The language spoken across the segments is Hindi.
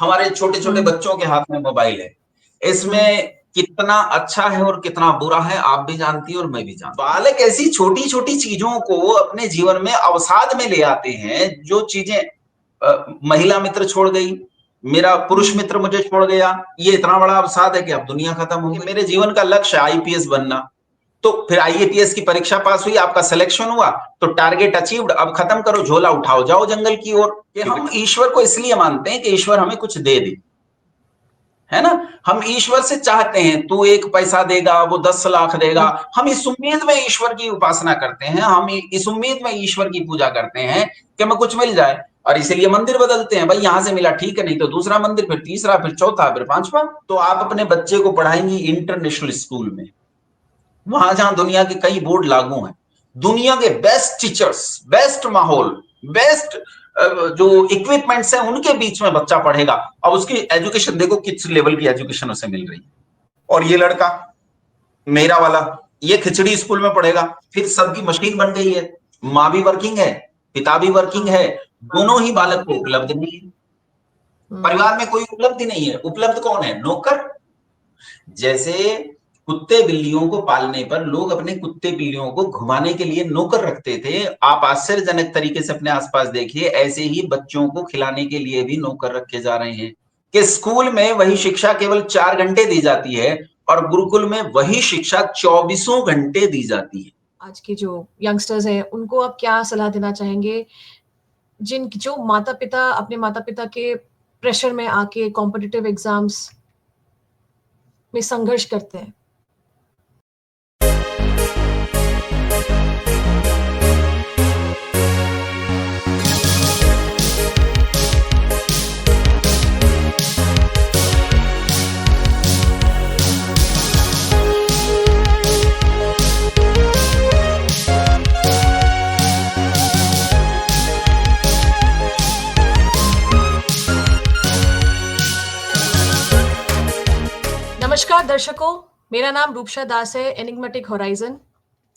हमारे छोटे छोटे बच्चों के हाथ में मोबाइल है। इसमें कितना अच्छा है और कितना बुरा है आप भी जानती हैं और मैं भी जानता हूं। बालक ऐसी छोटी छोटी चीजों को अपने जीवन में अवसाद में ले आते हैं, जो चीजें महिला मित्र छोड़ गई, मेरा पुरुष मित्र मुझे छोड़ गया, ये इतना बड़ा अवसाद है कि अब दुनिया खत्म हो गई। मेरे जीवन का लक्ष्य है आईपीएस बनना, तो फिर आईएपीएस की परीक्षा पास हुई, आपका सिलेक्शन हुआ, तो टारगेट अचीव्ड, अब खत्म करो, झोला उठाओ, जाओ जंगल की ओर। कि हम ईश्वर को इसलिए मानते हैं कि ईश्वर हमें कुछ दे दे, है ना। हम ईश्वर से चाहते हैं तू 1 पैसा देगा, वो 10 लाख देगा। हम इस उम्मीद में ईश्वर की उपासना करते हैं, हम इस उम्मीद में ईश्वर की पूजा करते हैं कि हमें कुछ मिल जाए, और इसीलिए मंदिर बदलते हैं। भाई यहां से मिला ठीक है, नहीं तो दूसरा मंदिर, फिर तीसरा, फिर चौथा, फिर पांचवा। तो आप अपने बच्चे को पढ़ाएंगी इंटरनेशनल स्कूल में, वहां जहां दुनिया के कई बोर्ड लागू हैं, दुनिया के बेस्ट टीचर्स, बेस्ट माहौल, बेस्ट जो इक्विपमेंट्स हैं, उनके बीच में बच्चा पढ़ेगा। अब उसकी एजुकेशन देखो किस लेवल की एजुकेशन उसे मिल रही है। और ये लड़का मेरा वाला, ये खिचड़ी स्कूल में पढ़ेगा, फिर सबकी मशीन बन गई है, माँ भी वर्किंग है, पिता भी वर्किंग है, दोनों ही बालक को उपलब्ध नहीं है। परिवार में कोई उपलब्धि नहीं है। उपलब्ध कौन है? नौकर। जैसे कुत्ते बिल्लियों को पालने पर लोग अपने कुत्ते बिल्लियों को घुमाने के लिए नौकर रखते थे, आप आश्चर्यजनक तरीके से अपने आसपास देखिए, ऐसे ही बच्चों को खिलाने के लिए भी नौकर रखे जा रहे हैं। कि स्कूल में वही शिक्षा केवल 4 घंटे दी जाती है और गुरुकुल में वही शिक्षा 24 घंटे दी जाती है। आज के जो यंगस्टर्स हैं उनको आप क्या सलाह देना चाहेंगे, जो माता पिता अपने माता पिता के प्रेशर में आके कॉम्पिटिटिव एग्जाम्स में संघर्ष करते हैं? नमस्कार दर्शकों, मेरा नाम रूपशा दास है एनिग्मेटिक होराइजन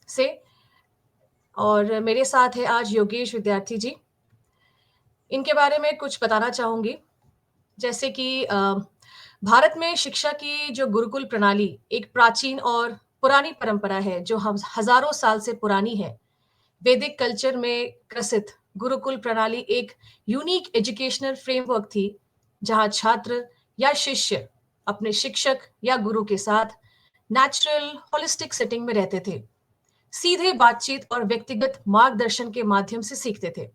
से, और मेरे साथ है आज योगेश विद्यार्थी जी। इनके बारे में कुछ बताना चाहूंगी। जैसे कि भारत में शिक्षा की जो गुरुकुल प्रणाली एक प्राचीन और पुरानी परंपरा है, जो हम हजारों साल से पुरानी है। वैदिक कल्चर में ग्रसित गुरुकुल प्रणाली एक यूनिक एजुकेशनल फ्रेमवर्क थी, जहां छात्र या शिष्य अपने शिक्षक या गुरु के साथ नेचुरल होलिस्टिक सेटिंग में रहते थे, सीधे बातचीत और व्यक्तिगत मार्गदर्शन के माध्यम से सीखते थे।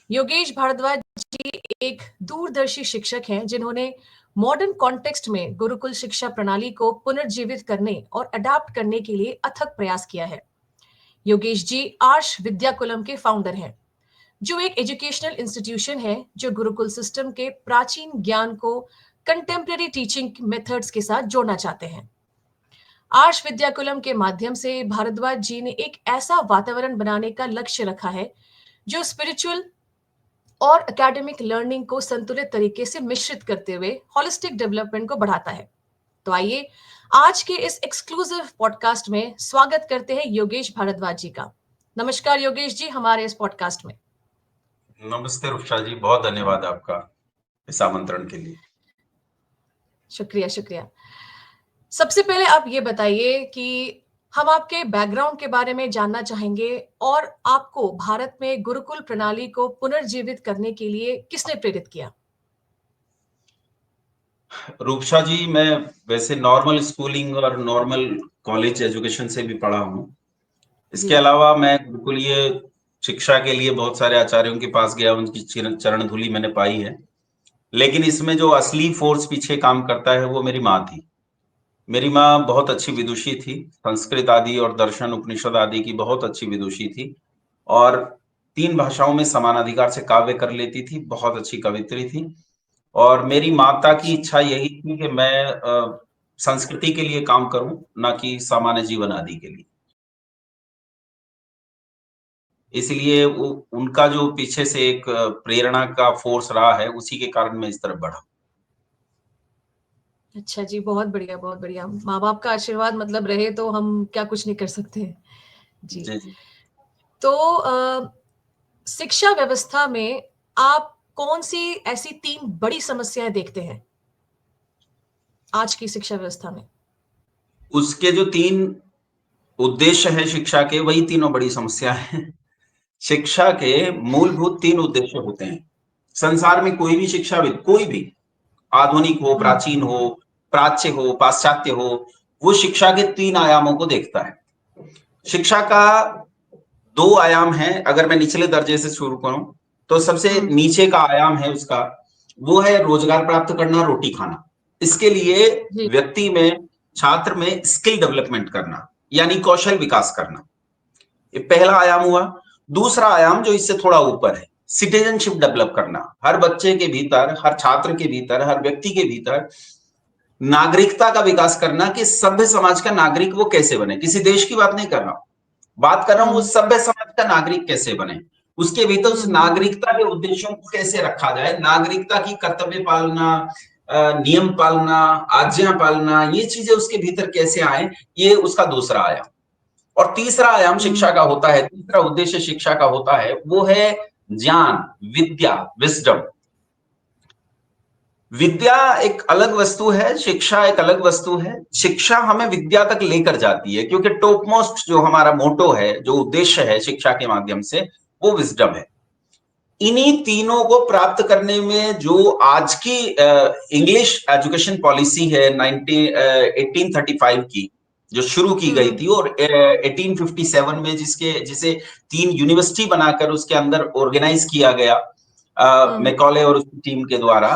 योगेश भारद्वाज जी एक दूरदर्शी शिक्षक हैं, जिन्होंने मॉडर्न कॉन्टेक्स्ट में गुरुकुल शिक्षा प्रणाली को पुनर्जीवित करने और अडाप्ट करने के लिए अथक प्रयास किया है। योगेश जी आर्ष विद्याकुलम के फाउंडर हैं, जो एक एजुकेशनल इंस्टीट्यूशन है जो गुरुकुल सिस्टम के प्राचीन ज्ञान को कंटेम्प्रेरी टीचिंग मेथड्स के साथ जोड़ना चाहते हैं। आर्ष विद्याकुलम के माध्यम से भारद्वाज जी ने एक ऐसा वातावरण बनाने का लक्ष्य रखा है जो स्पिरिचुअल और एकेडमिक लर्निंग को संतुलित तरीके से मिश्रित करते हुए होलिस्टिक डेवलपमेंट को बढ़ाता है। तो आइए आज के इस एक्सक्लूसिव पॉडकास्ट में स्वागत करते हैं योगेश भारद्वाज जी का। नमस्कार योगेश जी, हमारे इस पॉडकास्ट में। नमस्ते रुक्षा जी, बहुत धन्यवाद आपका इस आमंत्रण के लिए। शुक्रिया शुक्रिया। सबसे पहले आप ये बताइए कि हम आपके बैकग्राउंड के बारे में जानना चाहेंगे, और आपको भारत में गुरुकुल प्रणाली को पुनर्जीवित करने के लिए किसने प्रेरित किया? रूपशा जी, मैं वैसे नॉर्मल स्कूलिंग और नॉर्मल कॉलेज एजुकेशन से भी पढ़ा हूँ। इसके अलावा मैं गुरुकुलीय शिक्षा के लिए बहुत सारे आचार्यों के पास गया, उनकी चरण धूलि मैंने पाई है। लेकिन इसमें जो असली फोर्स पीछे काम करता है वो मेरी माँ थी। मेरी माँ बहुत अच्छी विदुषी थी, संस्कृत आदि और दर्शन उपनिषद आदि की बहुत अच्छी विदुषी थी, और 3 भाषाओं में समानाधिकार से काव्य कर लेती थी, बहुत अच्छी कवित्री थी। और मेरी माता की इच्छा यही थी कि मैं संस्कृति के लिए काम करूं, ना कि सामान्य जीवन आदि के लिए। इसलिए वो उनका जो पीछे से एक प्रेरणा का फोर्स रहा है, उसी के कारण मैं इस तरफ बढ़ा। अच्छा जी, बहुत बढ़िया बहुत बढ़िया। माँ बाप का आशीर्वाद मतलब रहे तो हम क्या कुछ नहीं कर सकते जी। जी। तो शिक्षा व्यवस्था में आप कौन सी ऐसी 3 बड़ी समस्याएं देखते हैं आज की शिक्षा व्यवस्था में? उसके जो 3 उद्देश्य हैं शिक्षा के, वही तीनों बड़ी समस्या हैं। शिक्षा के मूलभूत 3 उद्देश्य होते हैं। संसार में कोई भी शिक्षाविद, कोई भी, आधुनिक हो, हुँ, प्राचीन हो, प्राच्य हो, पाश्चात्य हो, वो शिक्षा के 3 आयामों को देखता है। शिक्षा का 2 आयाम हैं, अगर मैं निचले दर्जे से शुरू करूं, तो सबसे हुँ, नीचे का आयाम है उसका, वो है रोजगार प्राप्त करना, रोटी खाना। इसके लिए जी, व्यक्ति में, छात्र में स्किल डेवलपमेंट करना, यानी कौशल विकास करना। ये पहला आयाम हुआ। दूसरा आयाम जो इससे थोड़ा ऊपर है, सिटीजनशिप डेवलप करना। हर बच्चे के भीतर, हर छात्र के भीतर, हर व्यक्ति के भीतर नागरिकता का विकास करना कि सभ्य समाज का नागरिक वो कैसे बने। किसी देश की बात नहीं कर रहा हूं, बात कर रहा हूं वो हुँ, सभ्य समाज का नागरिक कैसे बने। उसके भीतर हुँ, उस हुँ, हुँ, नागरिकता के उद्देश्यों को कैसे रखा जाए, नागरिकता की कर्तव्य पालना, नियम पालना, आज्ञा पालना, ये चीजें उसके भीतर कैसे आए, ये उसका दूसरा आयाम। और तीसरा आयाम शिक्षा हुँ, का होता है, तीसरा उद्देश्य शिक्षा का होता है, वो है ज्ञान, विद्या, विजडम। विद्या एक अलग वस्तु है, शिक्षा एक अलग वस्तु है। शिक्षा हमें विद्या तक लेकर जाती है, क्योंकि टॉप मोस्ट जो हमारा मोटो है, जो उद्देश्य है शिक्षा के माध्यम से, वो विजडम है। इन्हीं तीनों को प्राप्त करने में जो आज की इंग्लिश एजुकेशन पॉलिसी है 1835 की, जो शुरू की गई हुँ, थी, और 1857 में जिसे 3 यूनिवर्सिटी बनाकर उसके अंदर ऑर्गेनाइज किया गया हुँ, मैकॉले और उसकी टीम के द्वारा,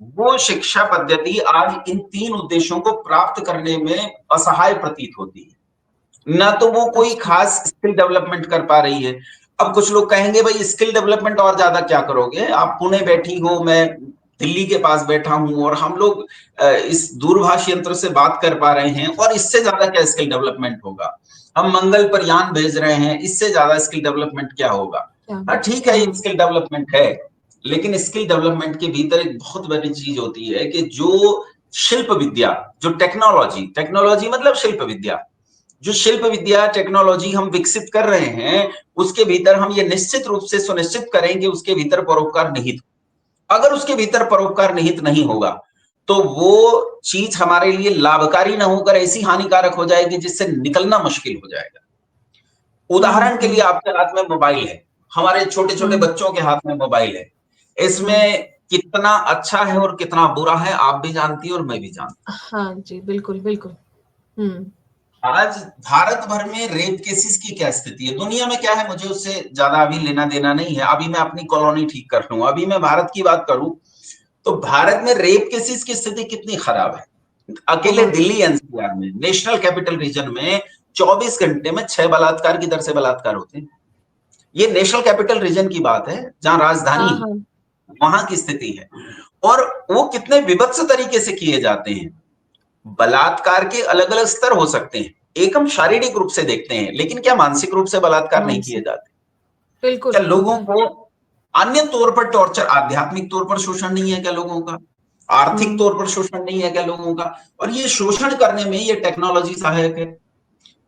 वो शिक्षा पद्धति आज इन 3 उद्देश्यों को प्राप्त करने में असहाय प्रतीत होती है। ना तो वो कोई अच्छा, खास स्किल डेवलपमेंट कर पा रही है। अब कुछ लोग कहेंगे भाई स्किल डेवलपमेंट और ज्यादा क्या करोगे, आप पुणे बैठी हो, मैं दिल्ली के पास बैठा हूं, और हम लोग इस दूरभाष यंत्र से बात कर पा रहे हैं, और इससे ज्यादा क्या स्किल डेवलपमेंट होगा। हम मंगल पर यान भेज रहे हैं, इससे ज्यादा स्किल डेवलपमेंट क्या होगा। क्या हाँ ठीक है, ये हुँ, स्किल डेवलपमेंट है, लेकिन स्किल डेवलपमेंट के भीतर एक बहुत बड़ी चीज होती है कि जो शिल्प विद्या, जो टेक्नोलॉजी, टेक्नोलॉजी मतलब शिल्प विद्या, जो शिल्प विद्या टेक्नोलॉजी हम विकसित कर रहे हैं, उसके भीतर हम ये निश्चित रूप से सुनिश्चित करें कि उसके भीतर परोपकार निहित हो। अगर उसके भीतर परोपकार निहित नहीं होगा, तो वो चीज हमारे लिए लाभकारी न होकर ऐसी हानिकारक हो जाएगी जिससे निकलना मुश्किल हो जाएगा। हुँ, उदाहरण के लिए हुँ, आपके हाथ में मोबाइल है, हमारे छोटे छोटे हुँ, बच्चों के हाथ में मोबाइल है। हुँ, इसमें कितना अच्छा है और कितना बुरा है, आप भी जानती हैं और मैं भी जानता हाँ जी, बिल्कुल, बिल्कुल। हुँ, हूं। आज भारत भर में रेप केसेस की क्या स्थिति है, दुनिया में क्या है, मुझे उससे ज्यादा अभी लेना देना नहीं है। अभी मैं अपनी कॉलोनी ठीक कर लूं, अभी मैं भारत की बात करूं, तो भारत में रेप केसेस की स्थिति कितनी खराब है। अकेले बहुत। दिल्ली एनसीआर में, नेशनल कैपिटल रीजन में 24 घंटे में 6 बलात्कार की दर से बलात्कार होते हैं। ये नेशनल कैपिटल रीजन की बात है, जहां राजधानी हाँ, है, हाँ, वहां की स्थिति है। और वो कितने विभत्स तरीके से किए जाते हैं। बलात्कार के अलग अलग स्तर हो सकते हैं, एक हम शारीरिक रूप से देखते हैं, लेकिन क्या मानसिक रूप से बलात्कार नहीं किए मानसिक जाते? बिल्कुल, क्या लोगों होता है। को अन्य तौर पर टॉर्चर, आध्यात्मिक तौर पर शोषण नहीं है क्या लोगों का? आर्थिक हुँ, तौर पर शोषण नहीं है क्या लोगों का? और ये शोषण करने में ये टेक्नोलॉजी सहायक है।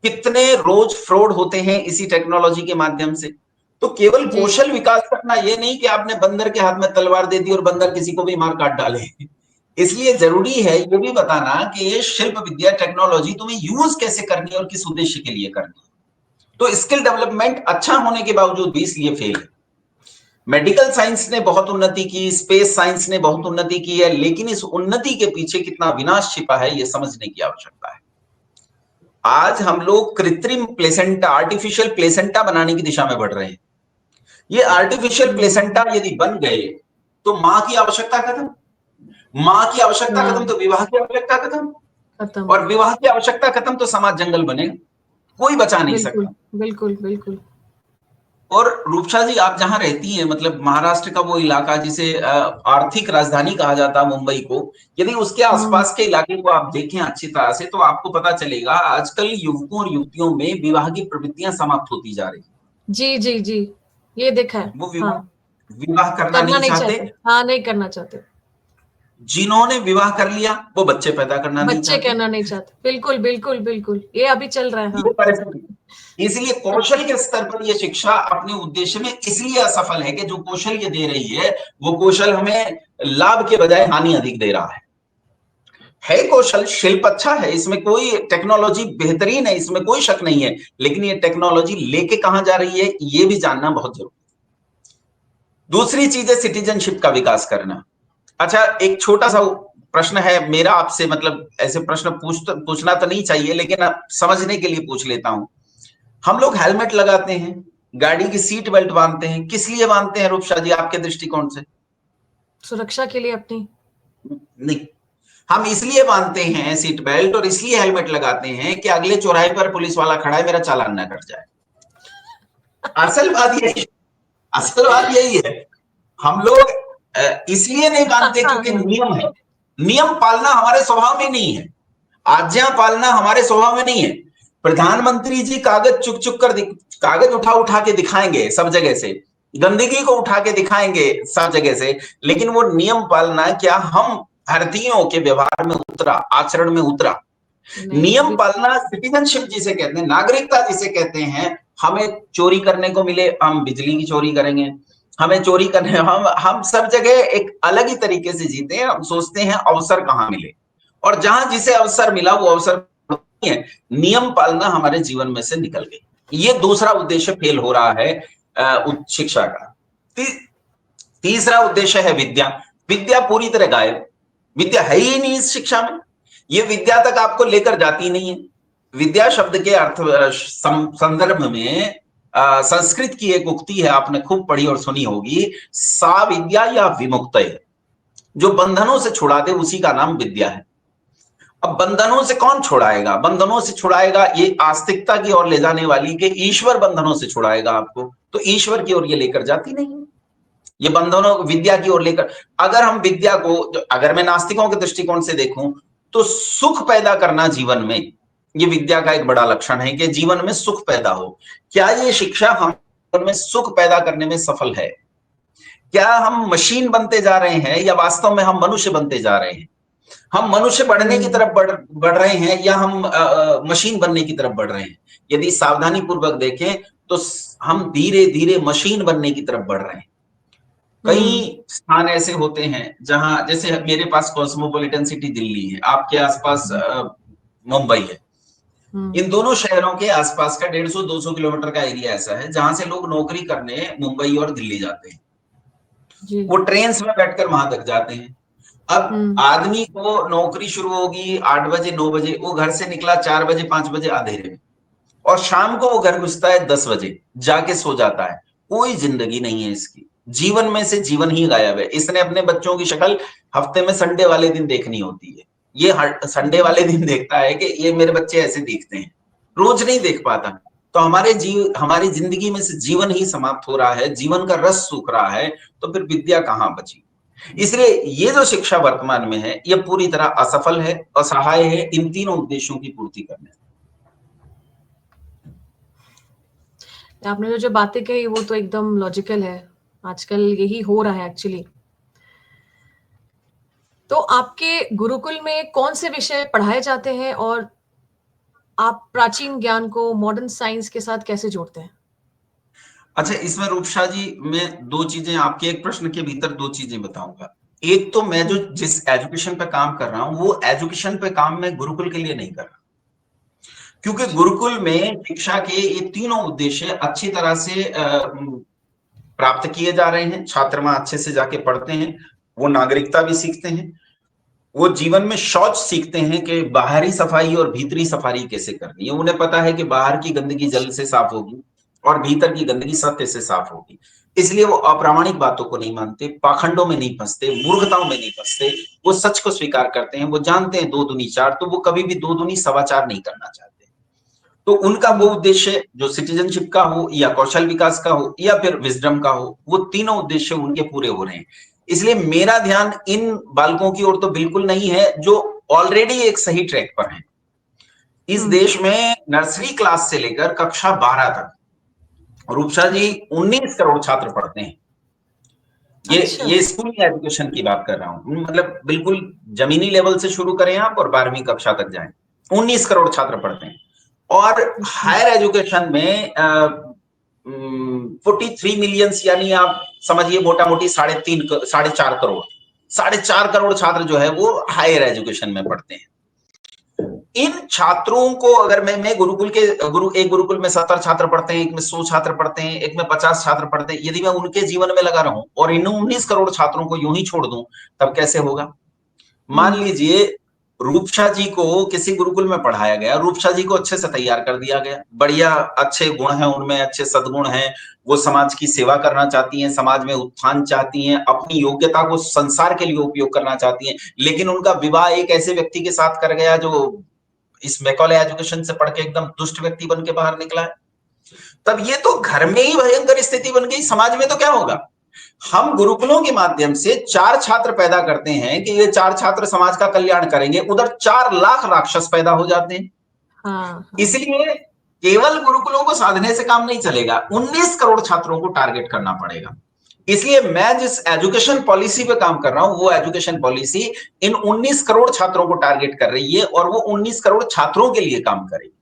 कितने रोज फ्रॉड होते हैं इसी टेक्नोलॉजी के माध्यम से। तो केवल जी, कौशल विकास करना ये नहीं कि आपने बंदर के हाथ में तलवार दे दी और बंदर किसी को भी मार काट डाले। इसलिए जरूरी है ये भी बताना कि ये शिल्प विद्या टेक्नोलॉजी तुम्हें यूज कैसे करनी है और किस उद्देश्य के लिए करनी है। तो स्किल डेवलपमेंट अच्छा होने के बावजूद भी इसलिए फेल है। मेडिकल साइंस ने बहुत उन्नति की, स्पेस साइंस ने बहुत उन्नति की है, लेकिन इस उन्नति के पीछे कितना विनाश छिपा है ये समझने की आवश्यकता है। आज हम लोग कृत्रिम प्लेसेंटा, आर्टिफिशियल प्लेसेंटा बनाने की दिशा में बढ़ रहे हैं। ये आर्टिफिशियल हुँ, प्लेसेंटा यदि बन गए, तो मां की आवश्यकता खत्म। मां की आवश्यकता खत्म हाँ, तो विवाह की आवश्यकता खत्म, खत्म। और विवाह की आवश्यकता खत्म तो समाज जंगल बनेगा, कोई बचा नहीं बिल्कुल, सकता। बिल्कुल, बिल्कुल। और रूपसा जी, आप जहां रहती हैं, मतलब महाराष्ट्र का वो इलाका जिसे आर्थिक राजधानी कहा जाता है मुंबई को, यदि उसके हुँ, आसपास के इलाके को आप देखें अच्छी तरह से, तो आपको पता चलेगा आजकल युवकों और युवतियों में विवाह की प्रवृत्तियां समाप्त होती जा रही जी, जी, जी। ये देखा है। हैं। वो विवाह हाँ, विवाह करना करना नहीं नहीं चाहते। चाहते। हाँ, नहीं करना चाहते। जिन्होंने विवाह कर लिया वो बच्चे पैदा करना नहीं बच्चे चाहते। करना नहीं चाहते। बिल्कुल, बिल्कुल, बिल्कुल। ये अभी चल रहा है। ये हाँ। परिस्थिति, इसलिए कौशल के स्तर पर यह शिक्षा अपने उद्देश्य में इसलिए असफल है कि जो कौशल ये दे रही है वो कौशल हमें लाभ के बजाय हानि अधिक दे रहा है कौशल शिल्प अच्छा है, इसमें कोई टेक्नोलॉजी बेहतरीन है, इसमें कोई शक नहीं है, लेकिन ये टेक्नोलॉजी लेके कहां जा रही है ये भी जानना बहुत जरूरी है। दूसरी चीज है सिटीजनशिप का विकास करना। अच्छा, एक छोटा सा प्रश्न है मेरा आपसे, मतलब ऐसे प्रश्न पूछना तो नहीं चाहिए लेकिन समझने के लिए पूछ लेता हूं। हम लोग हेलमेट लगाते हैं, गाड़ी की सीट बेल्ट बांधते हैं, किस लिए बांधते हैं रूपशा जी आपके दृष्टिकोण से? सुरक्षा के लिए अपनी। नहीं, हम इसलिए बांधते हैं सीट बेल्ट और इसलिए हेलमेट लगाते हैं कि अगले चौराहे पर पुलिस वाला खड़ा है, मेरा चालान ना कट जाए। असल बात यही है। हम लोग इसलिए नहीं बांधते क्योंकि नियम है, नियम पालना हमारे स्वभाव में नहीं है, आज्ञा पालना हमारे स्वभाव में नहीं है। प्रधानमंत्री जी कागज चुक चुक कर कागज उठा उठा के दिखाएंगे सब जगह से, गंदगी को उठा के दिखाएंगे सब जगह से, लेकिन वो नियम पालना क्या हम भारतीयों के व्यवहार में उतरा, आचरण में उतरा? नियम पालना सिटीजनशिप जिसे कहते हैं, नागरिकता जिसे कहते हैं। हमें चोरी करने को मिले, हम बिजली की चोरी करेंगे, हमें चोरी करने, हम सब जगह एक अलग ही तरीके से जीते हैं। हम सोचते हैं अवसर कहां मिले, और जहां जिसे अवसर मिला वो अवसर है, नियम पालना हमारे जीवन में से निकल गई। ये दूसरा उद्देश्य फेल हो रहा है उच्च शिक्षा का। तीसरा उद्देश्य है विद्या। विद्या पूरी तरह गायब, विद्या है ही नहीं इस शिक्षा में, ये विद्या तक आपको लेकर जाती नहीं है। विद्या शब्द के अर्थ संदर्भ में संस्कृत की एक उक्ति है, आपने खूब पढ़ी और सुनी होगी, सा विद्या या विमुक्त है, जो बंधनों से छुड़ा दे उसी का नाम विद्या है। अब बंधनों से कौन छुड़ाएगा? बंधनों से छुड़ाएगा ये आस्तिकता की ओर ले जाने वाली कि ईश्वर बंधनों से छुड़ाएगा आपको, तो ईश्वर की ओर ये लेकर जाती नहीं है, ये बंधनों विद्या की ओर लेकर। अगर हम विद्या को, अगर मैं नास्तिकों के दृष्टिकोण से देखूं तो सुख पैदा करना जीवन में, ये विद्या का एक बड़ा लक्षण है कि जीवन में सुख पैदा हो। क्या ये शिक्षा हम जीवन में सुख पैदा करने में सफल है? क्या हम मशीन बनते जा रहे हैं या वास्तव में हम मनुष्य बनते जा रहे हैं? हम मनुष्य बढ़ने की तरफ बढ़ रहे हैं या हम मशीन बनने की तरफ बढ़ रहे हैं? यदि सावधानी पूर्वक देखें तो हम धीरे धीरे मशीन बनने की तरफ बढ़ रहे हैं। कई स्थान ऐसे होते हैं जहां, जैसे मेरे पास कॉस्मोपॉलिटन सिटी दिल्ली है, आपके आसपास मुंबई है। इन दोनों शहरों के आसपास का 150-200 किलोमीटर का एरिया ऐसा है जहां से लोग नौकरी करने मुंबई और दिल्ली जाते हैं। वो ट्रेन में बैठकर वहां तक जाते हैं। अब आदमी को नौकरी शुरू होगी 8 बजे 9 बजे, वो घर से निकला 4 बजे 5 बजे अंधेरे में, और शाम को वो घर घुसता है 10 बजे, जाके सो जाता है। कोई जिंदगी नहीं है इसकी, जीवन में से जीवन ही गायब है। इसने अपने बच्चों की शक्ल हफ्ते में संडे वाले दिन देखनी होती है, ये संडे वाले दिन देखता है कि ये मेरे बच्चे ऐसे दिखते हैं, रोज नहीं देख पाता। तो हमारी जिंदगी में से जीवन ही समाप्त हो रहा है, जीवन का रस सूख रहा है, तो फिर विद्या कहां बची? इसलिए ये जो शिक्षा वर्तमान में है ये पूरी तरह असफल है, असहाय है इन तीनों उद्देश्यों की पूर्ति करने। आपने जो बातें कही वो तो एकदम लॉजिकल है, आजकल यही हो रहा है एक्चुअली। तो आपके गुरुकुल में कौन से विषय पढ़ाए जाते हैं और आप प्राचीन ज्ञान को मॉडर्न साइंस के साथ कैसे जोड़ते हैं? अच्छा, इसमें रूपशा जी मैं दो चीजें, आपके एक प्रश्न के भीतर दो चीजें बताऊंगा। एक तो मैं जो जिस एजुकेशन पे काम कर रहा हूं वो एजुकेशन पे काम मैं गुरुकुल के लिए नहीं कर रहा, क्योंकि गुरुकुल में शिक्षा के ये तीनों उद्देश्य अच्छी तरह से प्राप्त किए जा रहे हैं। छात्र वहां अच्छे से जाके पढ़ते हैं, वो नागरिकता भी सीखते हैं, वो जीवन में शौच सीखते हैं कि बाहरी सफाई और भीतरी सफाई कैसे करनी है। उन्हें पता है कि बाहर की गंदगी जल से साफ होगी और भीतर की गंदगी सत्य से साफ होगी, इसलिए वो अप्रामाणिक बातों को नहीं मानते, पाखंडों में नहीं फंसते, मूर्खताओं में नहीं फंसते, वो सच को स्वीकार करते हैं। वो जानते हैं 2 दूनी 4, तो वो कभी भी 2 दूनी सवा 4 नहीं करना चाहते। तो उनका वो उद्देश्य जो सिटीजनशिप का हो या कौशल विकास का हो या फिर विजडम का हो, वो तीनों उद्देश्य उनके पूरे हो रहे हैं। इसलिए मेरा ध्यान इन बालकों की ओर तो बिल्कुल नहीं है जो ऑलरेडी एक सही ट्रैक पर हैं। इस देश में नर्सरी क्लास से लेकर कक्षा 12 तक रूपशा जी 19 करोड़ छात्र पढ़ते हैं। ये स्कूल एजुकेशन की बात कर रहा हूं, मतलब बिल्कुल जमीनी लेवल से शुरू करें आप और 12वीं कक्षा तक जाएं, 19 करोड़ छात्र पढ़ते हैं। और हायर एजुकेशन में 43 मिलियंस, यानी आप समझिए मोटा मोटी 4.5 करोड़ 4.5 करोड़ छात्र जो है वो हायर एजुकेशन में पढ़ते हैं। इन छात्रों को अगर मैं एक गुरुकुल में 70 छात्र पढ़ते हैं, एक में 100 छात्र पढ़ते हैं, एक में 50 छात्र पढ़ते हैं, यदि मैं उनके जीवन में लगा रहूं और इन 19 करोड़ छात्रों को यूं ही छोड़ दूं, तब कैसे होगा? मान लीजिए रूपशा जी को किसी गुरुकुल में पढ़ाया गया, रूपशा जी को अच्छे से तैयार कर दिया गया, बढ़िया अच्छे गुण हैं उनमें, अच्छे सद्गुण हैं, वो समाज की सेवा करना चाहती हैं, समाज में उत्थान चाहती हैं, अपनी योग्यता को संसार के लिए उपयोग करना चाहती हैं, लेकिन उनका विवाह एक ऐसे व्यक्ति के साथ कर गया जो इस मैकॉले एजुकेशन से पढ़ के एकदम दुष्ट व्यक्ति बन के बाहर निकला है। तब ये तो घर में ही भयंकर स्थिति बन गई, समाज में तो क्या होगा? हम गुरुकुलों के माध्यम से 4 छात्र पैदा करते हैं कि ये 4 छात्र समाज का कल्याण करेंगे, उधर 4 लाख राक्षस पैदा हो जाते हैं। हाँ। इसलिए केवल गुरुकुलों को साधने से काम नहीं चलेगा, 19 करोड़ छात्रों को टारगेट करना पड़ेगा। इसलिए मैं जिस एजुकेशन पॉलिसी पे काम कर रहा हूं, वो एजुकेशन पॉलिसी इन 19 करोड़ छात्रों को टारगेट कर रही है और वो 19 करोड़ छात्रों के लिए काम करेगी।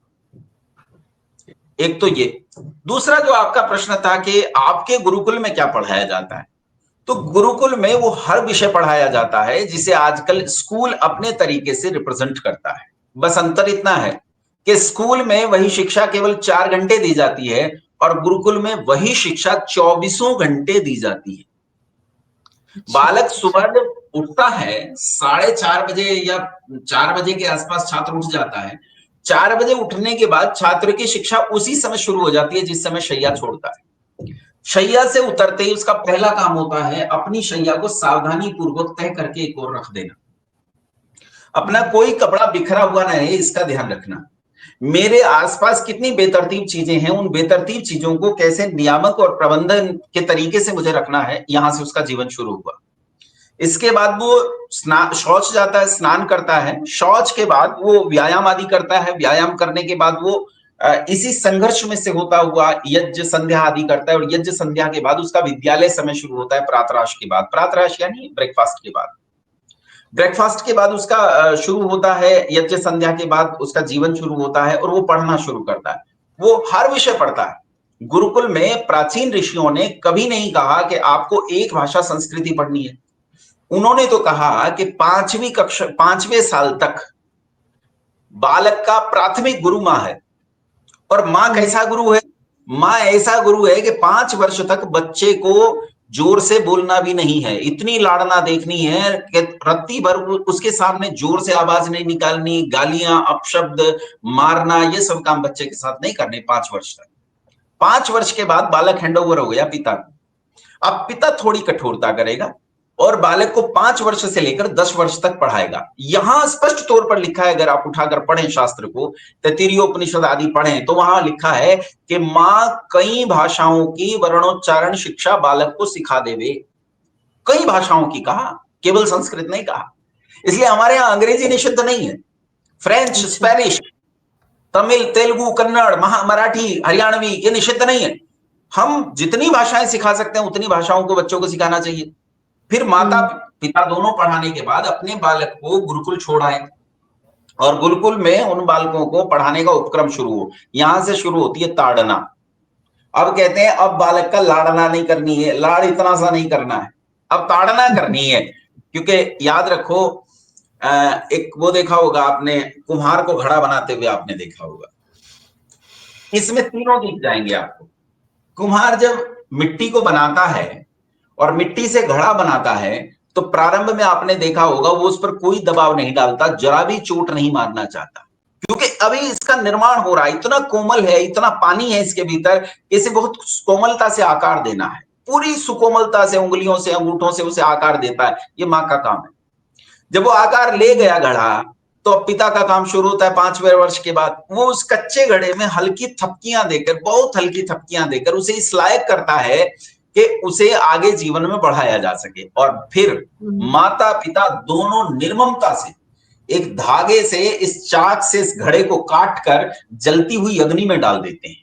एक तो ये। दूसरा जो आपका प्रश्न था कि आपके गुरुकुल में क्या पढ़ाया जाता है, तो गुरुकुल में वो हर विषय पढ़ाया जाता है जिसे आजकल स्कूल अपने तरीके से रिप्रेजेंट करता है। बस अंतर इतना है कि स्कूल में वही शिक्षा केवल 4 घंटे दी जाती है और गुरुकुल में वही शिक्षा 24 घंटे दी जाती है। बालक सुबह जब उठता है 4:30 बजे या 4 बजे के आसपास छात्र उठ जाता है। 4 बजे उठने के बाद छात्र की शिक्षा उसी समय शुरू हो जाती है जिस समय शैया छोड़ता है। शैया से उतरते ही उसका पहला काम होता है अपनी शैया को सावधानी पूर्वक तय करके एक ओर रख देना। अपना कोई कपड़ा बिखरा हुआ ना है, इसका ध्यान रखना। मेरे आसपास कितनी बेतरतीब चीजें हैं, उन बेतरतीब चीजों को कैसे नियामक और प्रबंधन के तरीके से मुझे रखना है, यहां से उसका जीवन शुरू हुआ। इसके बाद वो शौच जाता है, स्नान करता है, शौच के बाद वो व्यायाम आदि करता है, व्यायाम करने के बाद वो इसी संघर्ष में से होता हुआ यज्ञ संध्या आदि करता है और यज्ञ संध्या के बाद उसका विद्यालय समय शुरू होता है प्रातराश के बाद। प्रातराश यानी ब्रेकफास्ट के बाद। ब्रेकफास्ट के बाद उसका शुरू होता है यज्ञ संध्या के बाद उसका जीवन शुरू होता है और वो पढ़ना शुरू करता है। वो हर विषय पढ़ता है। गुरुकुल में प्राचीन ऋषियों ने कभी नहीं कहा कि आपको एक भाषा संस्कृति पढ़नी है। उन्होंने तो कहा कि 5वें साल तक बालक का प्राथमिक गुरु माँ है। और माँ कैसा गुरु है? माँ ऐसा गुरु है कि 5 वर्ष तक बच्चे को जोर से बोलना भी नहीं है, इतनी लाड़ना देखनी है कि रत्ती भर उसके सामने जोर से आवाज नहीं निकालनी, गालियां, अपशब्द, मारना, ये सब काम बच्चे के साथ नहीं करने 5 वर्ष तक। 5 वर्ष के बाद बालक हैंडओवर हो गया पिता को। अब पिता थोड़ी कठोरता करेगा और बालक को 5 वर्ष से लेकर 10 वर्ष तक पढ़ाएगा। यहां स्पष्ट तौर पर लिखा है, अगर आप उठाकर पढ़ें शास्त्र को, तैत्तिरीयोपनिषद आदि पढ़ें, तो वहां लिखा है कि मां कई भाषाओं की वर्णोच्चारण शिक्षा बालक को सिखा देवे। कई भाषाओं की कहा, केवल संस्कृत नहीं कहा। इसलिए हमारे यहां अंग्रेजी निषिद्ध नहीं है। फ्रेंच, स्पेनिश, तमिल, तेलुगु, कन्नड़, मराठी, हरियाणवी ये निषिद्ध नहीं है। हम जितनी भाषाएं सिखा सकते हैं उतनी भाषाओं को बच्चों को सिखाना चाहिए। फिर माता पिता दोनों पढ़ाने के बाद अपने बालक को गुरुकुल छोड़ाएं और गुरुकुल में उन बालकों को पढ़ाने का उपक्रम शुरू हो। यहां से शुरू होती है ताड़ना। अब कहते हैं अब बालक का लाड़ना नहीं करनी है, लाड़ इतना सा नहीं करना है, अब ताड़ना करनी है। क्योंकि याद रखो, एक वो देखा होगा आपने, कुम्हार को घड़ा बनाते हुए आपने देखा होगा। इसमें तीनों दिख जाएंगे आपको। कुम्हार जब मिट्टी को बनाता है और मिट्टी से घड़ा बनाता है तो प्रारंभ में आपने देखा होगा वो उस पर कोई दबाव नहीं डालता, जरा भी चोट नहीं मारना चाहता, क्योंकि अभी इसका निर्माण हो रहा है, इतना कोमल है, इतना पानी है इसके भीतर, इसे बहुत कोमलता से आकार देना है, पूरी सुकोमलता से उंगलियों से अंगूठों से उसे आकार देता है। ये माँ का काम है। जब वो आकार ले गया घड़ा, तो अब पिता का काम शुरू होता है 5वें वर्ष के बाद। वो उस कच्चे घड़े में हल्की थपकियां देकर, बहुत हल्की थपकियां देकर उसे इस लायक करता है कि उसे आगे जीवन में बढ़ाया जा सके। और फिर माता पिता दोनों निर्ममता से एक धागे से इस चाक से इस घड़े को काट कर जलती हुई अग्नि में डाल देते हैं,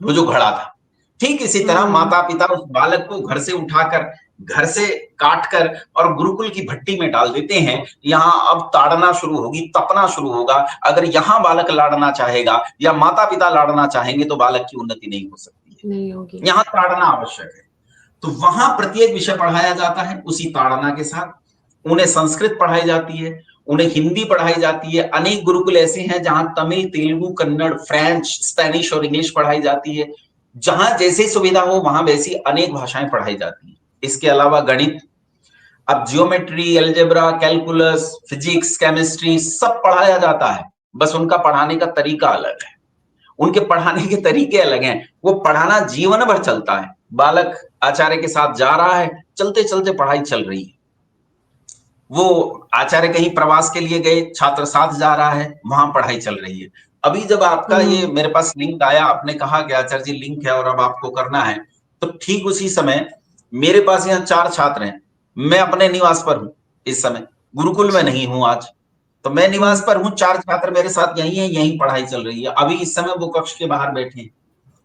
वो जो घड़ा था। ठीक इसी तरह माता पिता उस बालक को घर से उठाकर घर से काट कर और गुरुकुल की भट्टी में डाल देते हैं। यहाँ अब ताड़ना शुरू होगी, तपना शुरू होगा। अगर यहाँ बालक लाड़ना चाहेगा या माता पिता लाड़ना चाहेंगे तो बालक की उन्नति नहीं हो सकती है, नहीं होगी। यहाँ ताड़ना आवश्यक है। तो वहां प्रत्येक विषय पढ़ाया जाता है उसी ताड़ना के साथ। उन्हें संस्कृत पढ़ाई जाती है, उन्हें हिंदी पढ़ाई जाती है। अनेक गुरुकुल ऐसे हैं जहां तमिल, तेलुगु, कन्नड़, फ्रेंच, स्पेनिश और इंग्लिश पढ़ाई जाती है। जहां जैसी सुविधा हो वहां वैसी अनेक भाषाएं पढ़ाई जाती है। इसके अलावा गणित, अब geometry, algebra, calculus, physics, chemistry सब पढ़ाया जाता है। बस उनका पढ़ाने का तरीका अलग है, उनके पढ़ाने के तरीके अलग हैं। वो पढ़ाना जीवन भर चलता है। बालक आचार्य के साथ जा रहा है, चलते चलते पढ़ाई चल रही है। वो आचार्य कहीं प्रवास के लिए गए, छात्र साथ जा रहा है, वहां पढ़ाई चल रही है। अभी जब आपका ये मेरे पास लिंक आया, आपने कहा कि आचार्य जी लिंक है और अब आपको करना है, तो ठीक उसी समय मेरे पास यहाँ 4 छात्र हैं। मैं अपने निवास पर हूं इस समय, गुरुकुल में नहीं हूं आज, तो मैं निवास पर हूं। 4 छात्र मेरे साथ यही है, यही पढ़ाई चल रही है। अभी इस समय वो कक्ष के बाहर बैठे हैं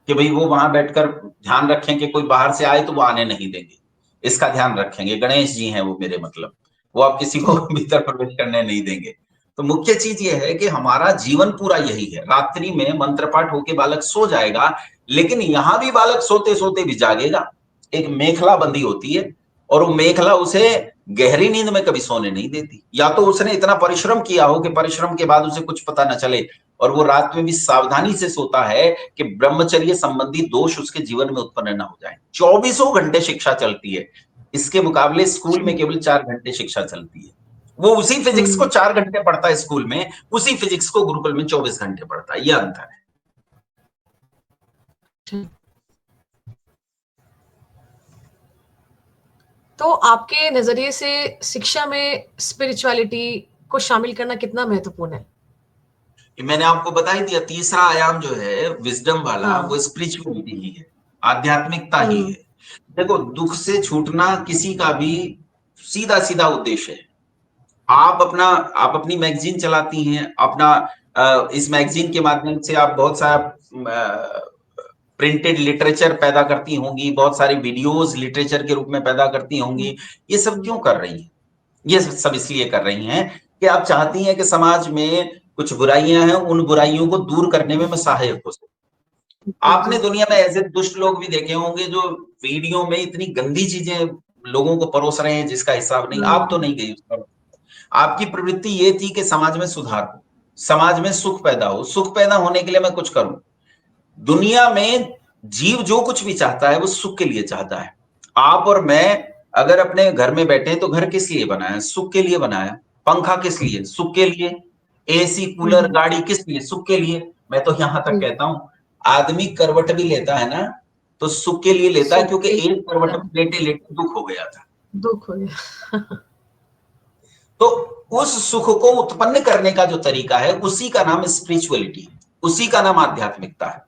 कि भाई वो वहां बैठकर ध्यान रखें कि कोई बाहर से आए तो वो आने नहीं देंगे, इसका ध्यान रखेंगे। गणेश जी हैं वो मेरे, मतलब वो आप किसी को भीतर प्रवेश करने नहीं देंगे। तो मुख्य चीज ये है कि हमारा जीवन पूरा यही है। रात्रि में मंत्र पाठ होके बालक सो जाएगा, लेकिन यहां भी बालक सोते सोते भी जागेगा। एक मेखला बंदी होती है और वो मेखला उसे गहरी नींद में कभी सोने नहीं देती। या तो उसने इतना परिश्रम किया हो कि परिश्रम के बाद उसे कुछ पता न चले, और वो रात में भी सावधानी से सोता है कि ब्रह्मचर्य संबंधी दोष उसके जीवन में उत्पन्न न हो जाए। 24 घंटे शिक्षा चलती है, इसके मुकाबले स्कूल में केवल 4 घंटे शिक्षा चलती है। वो उसी फिजिक्स को 4 घंटे पढ़ता है स्कूल में, उसी फिजिक्स को गुरुकुल में 24 घंटे पढ़ता है। यह अंतर है। तो आपके नजरिए से शिक्षा में स्पिरिचुअलिटी को शामिल करना कितना महत्वपूर्ण है? मैंने आपको बता ही दिया, तीसरा आयाम जो है विजडम वाला, वो हाँ। स्पिरिचुअलिटी ही है, आध्यात्मिकता ही है। देखो, दुख से छूटना किसी का भी सीधा सीधा उद्देश्य है। आप अपनी मैगजीन चलाती हैं, अपना इस मैगजीन के माध्यम से आप बहुत सारा प्रिंटेड लिटरेचर पैदा करती होंगी, बहुत सारी वीडियोस लिटरेचर के रूप में पैदा करती होंगी। ये सब क्यों कर रही हैं? ये सब इसलिए कर रही हैं कि आप चाहती हैं कि समाज में कुछ बुराइयां हैं, उन बुराइयों को दूर करने में मैं सहायक हो सकूं। आपने दुनिया में ऐसे दुष्ट लोग भी देखे होंगे जो वीडियो में इतनी गंदी चीजें लोगों को परोस रहे हैं जिसका हिसाब नहीं। आप तो नहीं गई उस पर। आपकी प्रवृत्ति ये थी कि समाज में सुधार हो, समाज में सुख पैदा हो। सुख पैदा होने के लिए मैं कुछ करूं। दुनिया में जीव जो कुछ भी चाहता है वो सुख के लिए चाहता है। आप और मैं अगर अपने घर में बैठे हैं तो घर किस लिए बनाया? सुख के लिए बनाया। पंखा किस लिए? सुख के लिए। एसी, कूलर, गाड़ी किस लिए? सुख के लिए। मैं तो यहां तक कहता हूं, आदमी करवट भी लेता है ना तो सुख के लिए लेता है, क्योंकि एक करवट में लेटे लेटे दुख हो गया था। दुख हो गया। तो उस सुख को उत्पन्न करने का जो तरीका है उसी का नाम स्पिरिचुअलिटी, उसी का नाम आध्यात्मिकता है।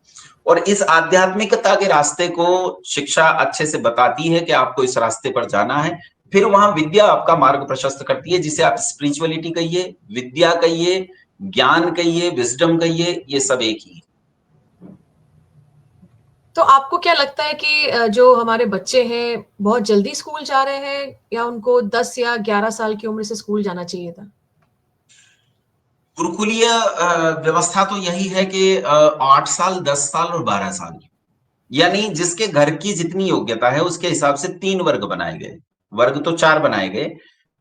और इस आध्यात्मिकता के रास्ते को शिक्षा अच्छे से बताती है कि आपको इस रास्ते पर जाना है। फिर वहां विद्या आपका मार्ग प्रशस्त करती है, जिसे आप स्पिरिचुअलिटी कहिए, विद्या कहिए, ज्ञान कहिए, विजडम कहिए, ये सब एक ही है। तो आपको क्या लगता है कि जो हमारे बच्चे हैं बहुत जल्दी स्कूल जा रहे हैं, या उनको 10 या 11 साल की उम्र से स्कूल जाना चाहिए था? गुरुकुलीय व्यवस्था तो यही है कि 8 साल, 10 साल और 12 साल, यानी जिसके घर की जितनी योग्यता है उसके हिसाब से 3 वर्ग बनाए गए। वर्ग तो 4 बनाए गए।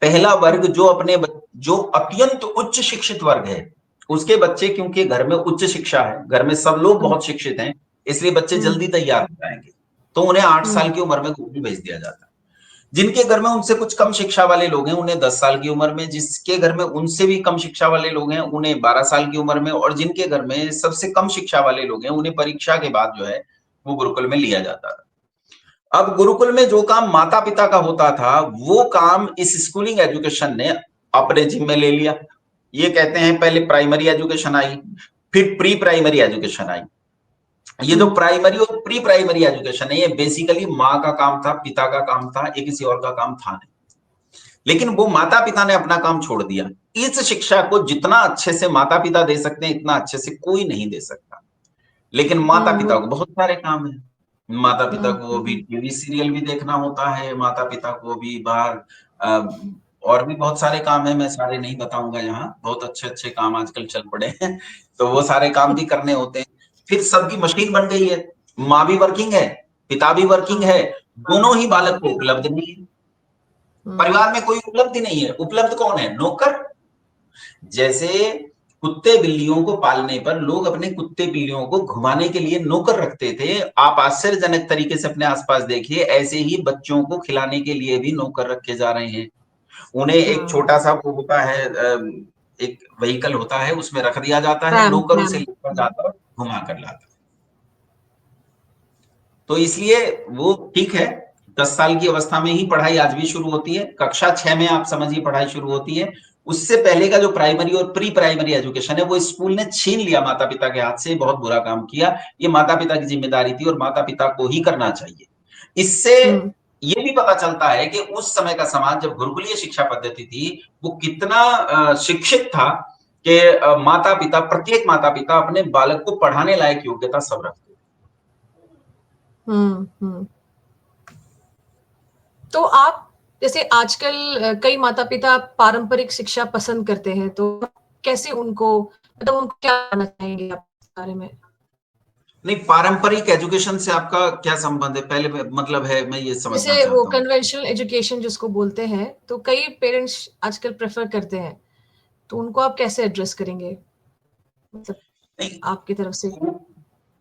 पहला वर्ग जो अत्यंत उच्च शिक्षित वर्ग है, उसके बच्चे, क्योंकि घर में उच्च शिक्षा है, घर में सब लोग बहुत शिक्षित हैं, इसलिए बच्चे जल्दी तैयार हो जाएंगे, तो उन्हें 8 साल की उम्र में गुरुकुल भेज दिया जाता है। जिनके घर में उनसे कुछ कम शिक्षा वाले लोग हैं उन्हें 10 साल की उम्र में, जिसके घर में उनसे भी कम शिक्षा वाले लोग हैं उन्हें 12 साल की उम्र में, और जिनके घर में सबसे कम शिक्षा वाले लोग हैं उन्हें परीक्षा के बाद जो है वो गुरुकुल में लिया जाता था। अब गुरुकुल में जो काम माता पिता का होता था वो काम इस स्कूलिंग एजुकेशन ने अपने जिम्मे ले लिया। ये कहते हैं पहले प्राइमरी एजुकेशन आई, फिर प्री प्राइमरी एजुकेशन आई। ये जो प्राइमरी और प्री प्राइमरी एजुकेशन है ये बेसिकली माँ का काम था, पिता का काम था, ये किसी और का काम था नहीं। लेकिन वो माता पिता ने अपना काम छोड़ दिया। इस शिक्षा को जितना अच्छे से माता पिता दे सकते हैं इतना अच्छे से कोई नहीं दे सकता। लेकिन माता पिता को बहुत सारे काम है, माता पिता को भी हम्म। टीवी सीरियल भी देखना होता है, माता पिता को भी बाहर और भी बहुत सारे काम है, मैं सारे नहीं बताऊंगा यहाँ, बहुत अच्छे अच्छे काम आजकल चल पड़े हैं तो वो सारे काम भी करने होते हैं। फिर सबकी मशीन बन गई है, माँ भी वर्किंग है, पिता भी वर्किंग हाँ है, दोनों ही बालक हाँ। को उपलब्ध नहीं है। हम्म परिवार में कोई उपलब्ध नहीं है, उपलब्ध कौन है? नौकर। जैसे कुत्ते बिल्लियों को पालने पर लोग अपने कुत्ते बिल्लियों को घुमाने के लिए नौकर रखते थे, आप आश्चर्यजनक तरीके से अपने आसपास देखिए, ऐसे ही बच्चों को खिलाने के लिए भी नौकर रखे जा रहे हैं। उन्हें एक हाँ। छोटा सा वो होता है, एक व्हीकल होता है, उसमें रख दिया जाता है, मैम नौकर उसे मैम। लेकर जाता है और घुमा कर लाता है। तो इसलिए वो ठीक है, 10 साल की अवस्था में ही पढ़ाई आज भी शुरू होती है, कक्षा 6 में आप समझिए पढ़ाई शुरू होती है। उससे पहले का जो प्राइमरी और प्री प्राइमरी एजुकेशन है वो स्कूल ने छीन लिया माता पिता के हाथ से, बहुत बुरा काम किया। ये माता पिता की जिम्मेदारी थी और माता पिता को ही करना चाहिए। इससे हम्म ये भी पता चलता है कि उस समय का समाज, जब गुरुकुलीय शिक्षा पद्धति थी, वो कितना शिक्षित था कि माता पिता, प्रत्येक माता पिता अपने बालक को पढ़ाने लायक योग्यता सब रखते थे। हम्म। तो आप जैसे आजकल कई माता पिता पारंपरिक शिक्षा पसंद करते हैं, तो कैसे उनको, मतलब उनको क्या करना चाहेंगे आप इस बारे में? नहीं, पारंपरिक एजुकेशन से आपका क्या संबंध है? पहले मतलब है, मैं ये समझना जैसे वो चाहता हूँ। कन्वेंशनल एजुकेशन जिसको बोलते हैं, तो कई पेरेंट्स आजकल प्रेफर करते हैं, तो उनको आप कैसे एड्रेस करेंगे, मतलब नहीं, आपकी तरफ से?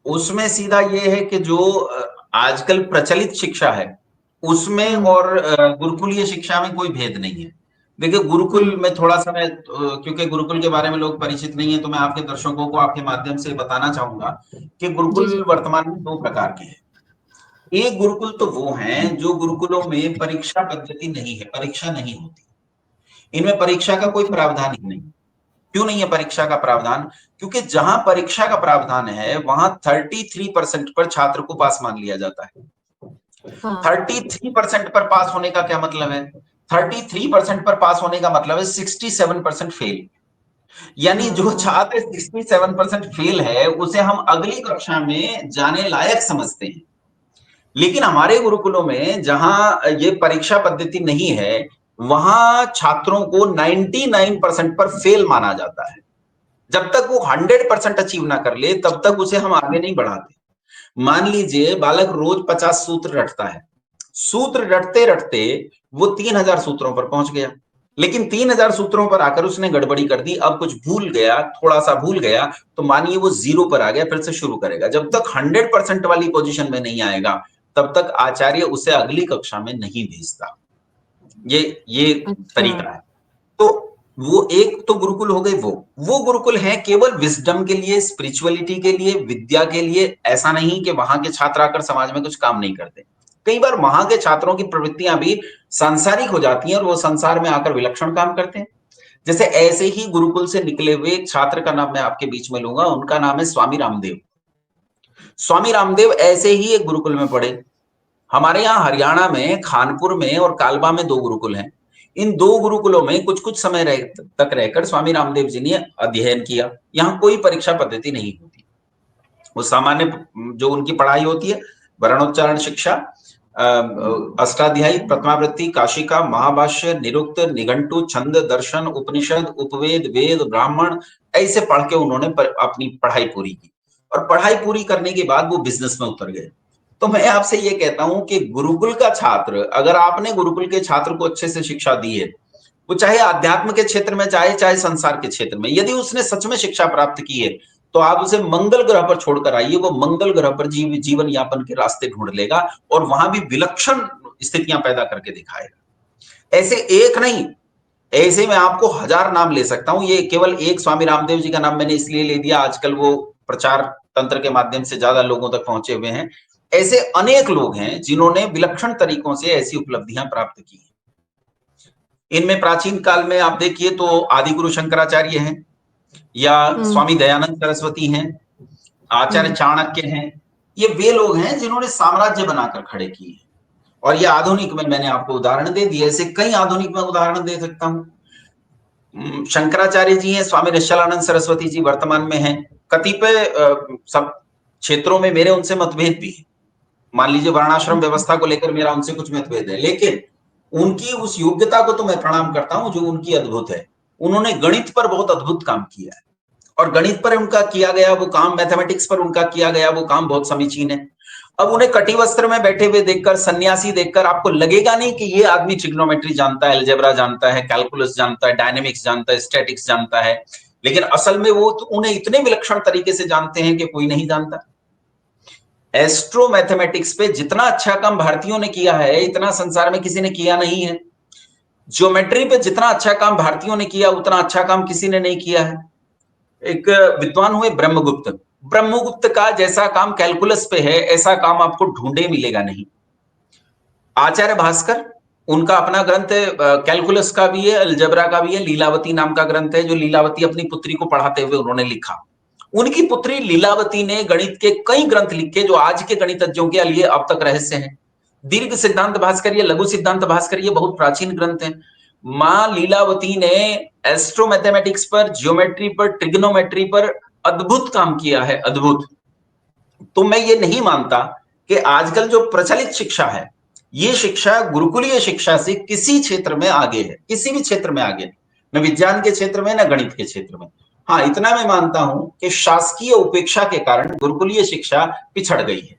उसमें सीधा ये है कि जो आजकल प्रचलित शिक्षा है, उसमें हम्म और गुरुकुलीय शिक्षा में कोई भेद नहीं है। देखिए, गुरुकुल हम्म। में थोड़ा सा मैं, क्योंकि गुरुकुल के बारे में लोग परिचित नहीं है, तो मैं आपके दर्शकों को आपके माध्यम से बताना चाहूंगा कि जी गुरुकुल जी। वर्तमान में 2 प्रकार के हैं। एक गुरुकुल तो वो हैं जो गुरुकुलों में परीक्षा पद्धति नहीं है, परीक्षा नहीं होती, इनमें परीक्षा का कोई अच्छा। प्रावधान ही नहीं। क्यों नहीं है परीक्षा का प्रावधान? क्योंकि जहां परीक्षा का प्रावधान है वहां 33% पर छात्र को पास मान लिया जाता है। हाँ 33% पर पास होने का क्या मतलब है? 33% पर पास होने का मतलब है 67% फेल। यानी हाँ जो हाँ। छात्र 67% फेल है उसे हम अगली कक्षा में जाने लायक समझते हैं। लेकिन हमारे गुरुकुलों में जहां ये परीक्षा पद्धति नहीं है, वहां छात्रों को 99% पर फेल माना जाता है। जब तक वो 100% अचीव ना कर ले तब तक उसे हम आगे नहीं बढ़ाते। मान लीजिए बालक रोज 50 सूत्र रटता है, सूत्र रटते रटते वो 3000 सूत्रों पर पहुंच गया, लेकिन 3000 सूत्रों पर आकर उसने गड़बड़ी कर दी, अब कुछ भूल गया, थोड़ा सा भूल गया, तो मानिए वो 0 पर आ गया, फिर से शुरू करेगा। जब तक 100% वाली पोजीशन में नहीं आएगा तब तक आचार्य उसे अगली कक्षा में नहीं भेजता। ये अच्छा। तरीका है। तो वो एक तो गुरुकुल हो गए, वो गुरुकुल है केवल विजडम के लिए, स्पिरिचुअलिटी के लिए, विद्या के लिए। ऐसा नहीं कि वहां के छात्र आकर समाज में कुछ काम नहीं करते। कई बार वहां के छात्रों की प्रवृत्तियां भी सांसारिक हो जाती हैं और वो संसार में आकर विलक्षण काम करते हैं। जैसे ऐसे ही गुरुकुल से निकले हुए एक छात्र का नाम मैं आपके बीच में लूंगा, उनका नाम है स्वामी रामदेव। स्वामी रामदेव ऐसे ही एक गुरुकुल में पढ़े। हमारे यहाँ हरियाणा में खानपुर में और कालबा में 2 गुरुकुल हैं। इन 2 गुरुकुलों में कुछ कुछ समय तक रहकर स्वामी रामदेव जी ने अध्ययन किया। यहाँ कोई परीक्षा पद्धति नहीं होती, वो सामान्य जो उनकी पढ़ाई होती है, वर्णोच्चारण शिक्षा, अष्टाध्यायी, प्रथमावृत्ति, काशिका, महाभाष्य, निरुक्त, निघंटु, छंद, दर्शन, उपनिषद, उपवेद, वेद, ब्राह्मण, ऐसे पढ़ के उन्होंने अपनी पढ़ाई पूरी की। और पढ़ाई पूरी करने के बाद वो बिजनेस में उतर गए। तो मैं आपसे ये कहता हूं कि गुरुकुल का छात्र, अगर आपने गुरुकुल के छात्र को अच्छे से शिक्षा दी है, वो चाहे आध्यात्म के क्षेत्र में, चाहे चाहे संसार के क्षेत्र में, यदि उसने सच में शिक्षा प्राप्त की है, तो आप उसे मंगल ग्रह पर छोड़कर आइए, वो मंगल ग्रह पर जीवन यापन के रास्ते ढूंढ लेगा और वहां भी विलक्षण स्थितियां पैदा करके दिखाएगा। ऐसे एक नहीं, ऐसे मैं आपको 1000 नाम ले सकता हूं। ये केवल एक स्वामी रामदेव जी का नाम मैंने इसलिए ले दिया, आजकल वो प्रचार तंत्र के माध्यम से ज्यादा लोगों तक पहुंचे हुए हैं। ऐसे अनेक लोग हैं जिन्होंने विलक्षण तरीकों से ऐसी उपलब्धियां प्राप्त की हैं। इनमें प्राचीन काल में आप देखिए तो आदि गुरु शंकराचार्य हैं, या हम्म स्वामी दयानंद सरस्वती हैं, आचार्य हम्म। चाणक्य हैं। ये वे लोग हैं जिन्होंने साम्राज्य बनाकर खड़े किए हैं। और ये आधुनिक में मैंने आपको उदाहरण दे दिए, ऐसे कई आधुनिक में उदाहरण दे सकता हूं। शंकराचार्य जी हैं, स्वामी निश्चलानंद सरस्वती जी वर्तमान में हैं। कतिपय सब क्षेत्रों में मेरे उनसे मतभेद भी है, मान लीजिए वर्णाश्रम व्यवस्था को लेकर मेरा उनसे कुछ मतभेद है, लेकिन उनकी उस योग्यता को तो मैं प्रणाम करता हूं जो उनकी अद्भुत है। उन्होंने गणित पर बहुत अद्भुत काम किया है, और गणित पर उनका किया गया वो काम, मैथमेटिक्स पर उनका किया गया वो काम बहुत समीचीन है। अब उन्हें कटी वस्त्र में बैठे हुए देखकर, सन्यासी देखकर आपको लगेगा नहीं कि ये आदमी ट्रिग्नोमेट्री जानता है, अलजेब्रा जानता है, कैलकुलस जानता है, डायनेमिक्स जानता है, स्टैटिक्स जानता है, लेकिन असल में वो तो उन्हें इतने विलक्षण तरीके से जानते हैं कि कोई नहीं जानता। एस्ट्रो मैथमेटिक्स पे जितना अच्छा काम भारतीयों ने किया है, इतना संसार में किसी ने किया नहीं है। ज्योमेट्री पे जितना अच्छा काम भारतीयों ने किया, उतना अच्छा काम किसी ने नहीं किया है। एक विद्वान हुए ब्रह्मगुप्त, ब्रह्मगुप्त का जैसा काम कैलकुलस पे है, ऐसा काम आपको ढूंढे मिलेगा नहीं। आचार्य भास्कर, उनका अपना ग्रंथ कैलकुलस का भी है, अलजबरा का भी है, लीलावती नाम का ग्रंथ है, जो लीलावती अपनी पुत्री को पढ़ाते हुए उन्होंने लिखा। उनकी पुत्री लीलावती ने गणित के कई ग्रंथ लिखे जो आज के गणितज्ञों के लिए अब तक रहस्य हैं। दीर्घ सिद्धांत भास्कर, लघु सिद्धांत भास्कर, ये बहुत प्राचीन ग्रंथ हैं। मां लीलावती ने एस्ट्रो मैथमेटिक्स पर, जियोमेट्री पर, ट्रिग्नोमेट्री पर अद्भुत काम किया है, अद्भुत। तो मैं ये नहीं मानता कि आजकल जो प्रचलित शिक्षा है, ये शिक्षा गुरुकुलीय शिक्षा से किसी क्षेत्र में आगे है, किसी भी क्षेत्र में आगे, न विज्ञान के क्षेत्र में, न गणित के क्षेत्र में। हाँ, इतना मैं मानता हूं कि शासकीय उपेक्षा के कारण गुरुकुलीय शिक्षा पिछड़ गई है।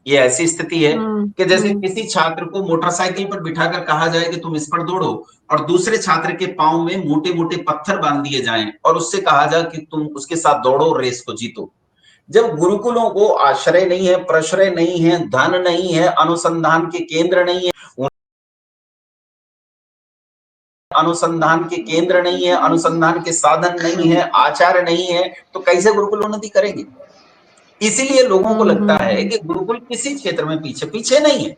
ये ऐसी स्थिति है कि जैसे किसी छात्र को मोटरसाइकिल पर बिठाकर कहा जाए कि तुम इस पर दौड़ो, और दूसरे छात्र के पांव में मोटे मोटे पत्थर बांध दिए जाएं और उससे कहा जाए कि तुम उसके साथ दौड़ो, रेस को जीतो। जब गुरुकुलों को आश्रय नहीं है, प्रश्रय नहीं है, धन नहीं है, अनुसंधान के केंद्र नहीं है, अनुसंधान के केंद्र नहीं है, अनुसंधान के साधन नहीं है, आचार्य नहीं है, तो कैसे गुरुकुल उन्नति करेंगे? इसीलिए लोगों को लगता है कि गुरुकुल किसी क्षेत्र में पीछे पीछे नहीं है,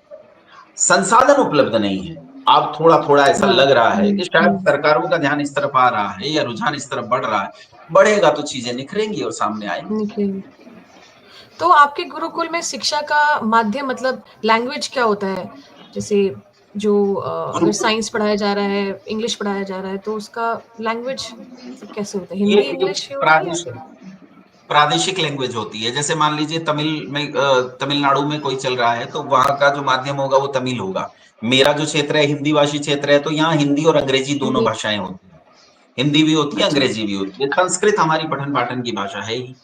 संसाधन उपलब्ध नहीं है। अब थोड़ा थोड़ा ऐसा लग रहा है कि शायद सरकारों का ध्यान इस तरफ आ रहा है, या रुझान इस तरफ बढ़ रहा है। बढ़ेगा तो चीजें निखरेंगी और सामने आएंगी। तो आपके गुरुकुल में शिक्षा का माध्यम, मतलब लैंग्वेज क्या होता है? जैसे जो अगर साइंस पढ़ाया जा रहा है, इंग्लिश पढ़ाया जा रहा है, तो उसका लैंग्वेज कैसे होता है? हिंदी इंग्लिश होती है या फिर प्रादेशिक लैंग्वेज होती है। जैसे मान लीजिए तमिल में, तमिलनाडु में कोई चल रहा है तो वहां का जो माध्यम होगा वो तमिल होगा। मेरा जो क्षेत्र है हिंदी भाषी क्षेत्र है, तो यहाँ हिंदी और अंग्रेजी दोनों भाषाएं होती हैं। हिंदी भी होती है, अंग्रेजी भी होती है। संस्कृत हमारी पठन पाठन की भाषा है ही।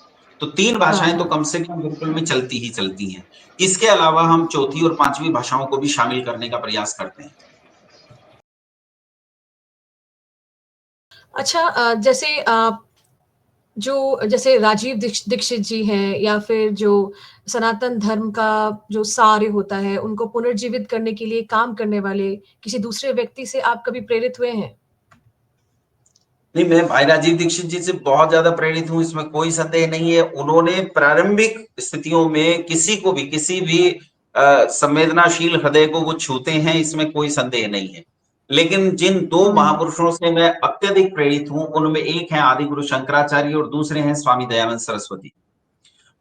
तो तीन भाषाएं तो कम से कम गुरुकुल में चलती ही चलती हैं। इसके अलावा हम चौथी और पांचवी भाषाओं को भी शामिल करने का प्रयास करते हैं। अच्छा, जैसे जैसे राजीव दीक्षित जी हैं, या फिर जो सनातन धर्म का जो सार होता है, उनको पुनर्जीवित करने के लिए काम करने वाले किसी दूसरे व्यक्ति से आप कभी प्रेरित हुए हैं? नहीं, मैं भाई राजीव दीक्षित जी से बहुत ज्यादा प्रेरित हूं, इसमें कोई संदेह नहीं है। उन्होंने प्रारंभिक स्थितियों में किसी को भी, किसी भी संवेदनाशील हृदय को वो छूते हैं, इसमें कोई संदेह नहीं है। लेकिन जिन दो महापुरुषों से मैं अत्यधिक प्रेरित हूं, उनमें एक है आदि गुरु शंकराचार्य और दूसरे हैं स्वामी दयानंद सरस्वती।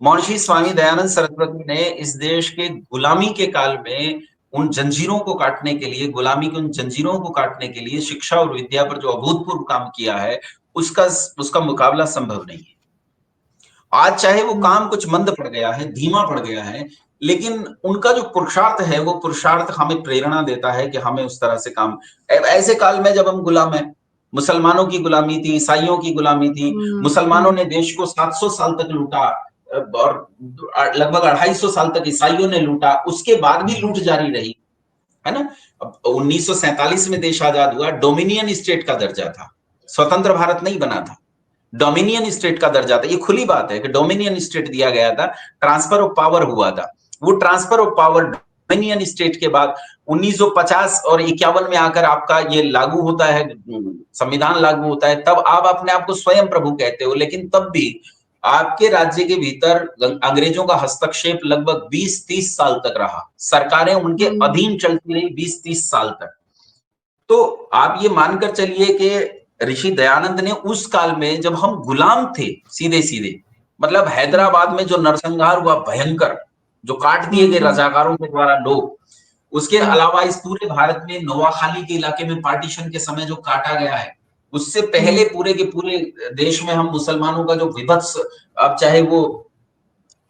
महर्षि स्वामी दयानंद सरस्वती ने इस देश के गुलामी के काल में उन जंजीरों को काटने के लिए, गुलामी की उन जंजीरों को काटने के लिए शिक्षा और विद्या पर जो अभूतपूर्व काम किया है, उसका मुकाबला संभव नहीं है। आज चाहे वो काम कुछ मंद पड़ गया है, धीमा पड़ गया है, लेकिन उनका जो पुरुषार्थ है, वो पुरुषार्थ हमें प्रेरणा देता है कि हमें उस तरह से काम। ऐसे काल में जब हम गुलाम है, मुसलमानों की गुलामी थी, ईसाइयों की गुलामी थी, मुसलमानों ने देश को 700 साल तक लूटा और लगभग 250 साल तक ईसाइयों ने लूटा, उसके बाद भी लूट जारी रही, है ना। अब 1947 में देश आजाद हुआ, डोमिनियन स्टेट का दर्जा था, स्वतंत्र भारत नहीं बना था, डोमिनियन स्टेट का दर्जा था। ये खुली बात है कि डोमिनियन स्टेट दिया गया था, ट्रांसफर ऑफ पावर हुआ था। वो transfer of power dominion state के बाद 1950 और 51 में आकर आपका ये लागू होता है, संविधान लागू होता है, तब आप अपने आप को स्वयं प्रभु कहते हो। लेकिन तब भी आपके राज्य के भीतर अंग्रेजों का हस्तक्षेप लगभग 20-30 साल तक रहा, सरकारें उनके अधीन चलती रही 20-30 साल तक। तो आप ये मानकर चलिए कि ऋषि दयानंद ने उस काल में, जब हम गुलाम थे सीधे सीधे, मतलब हैदराबाद में जो नरसंहार हुआ भयंकर, जो काट दिए गए रजाकारों के द्वारा लोग, उसके अलावा इस पूरे भारत में नोआखाली के इलाके में पार्टीशन के समय जो काटा गया है, उससे पहले पूरे के पूरे देश में हम मुसलमानों का जो विभत्स, अब चाहे वो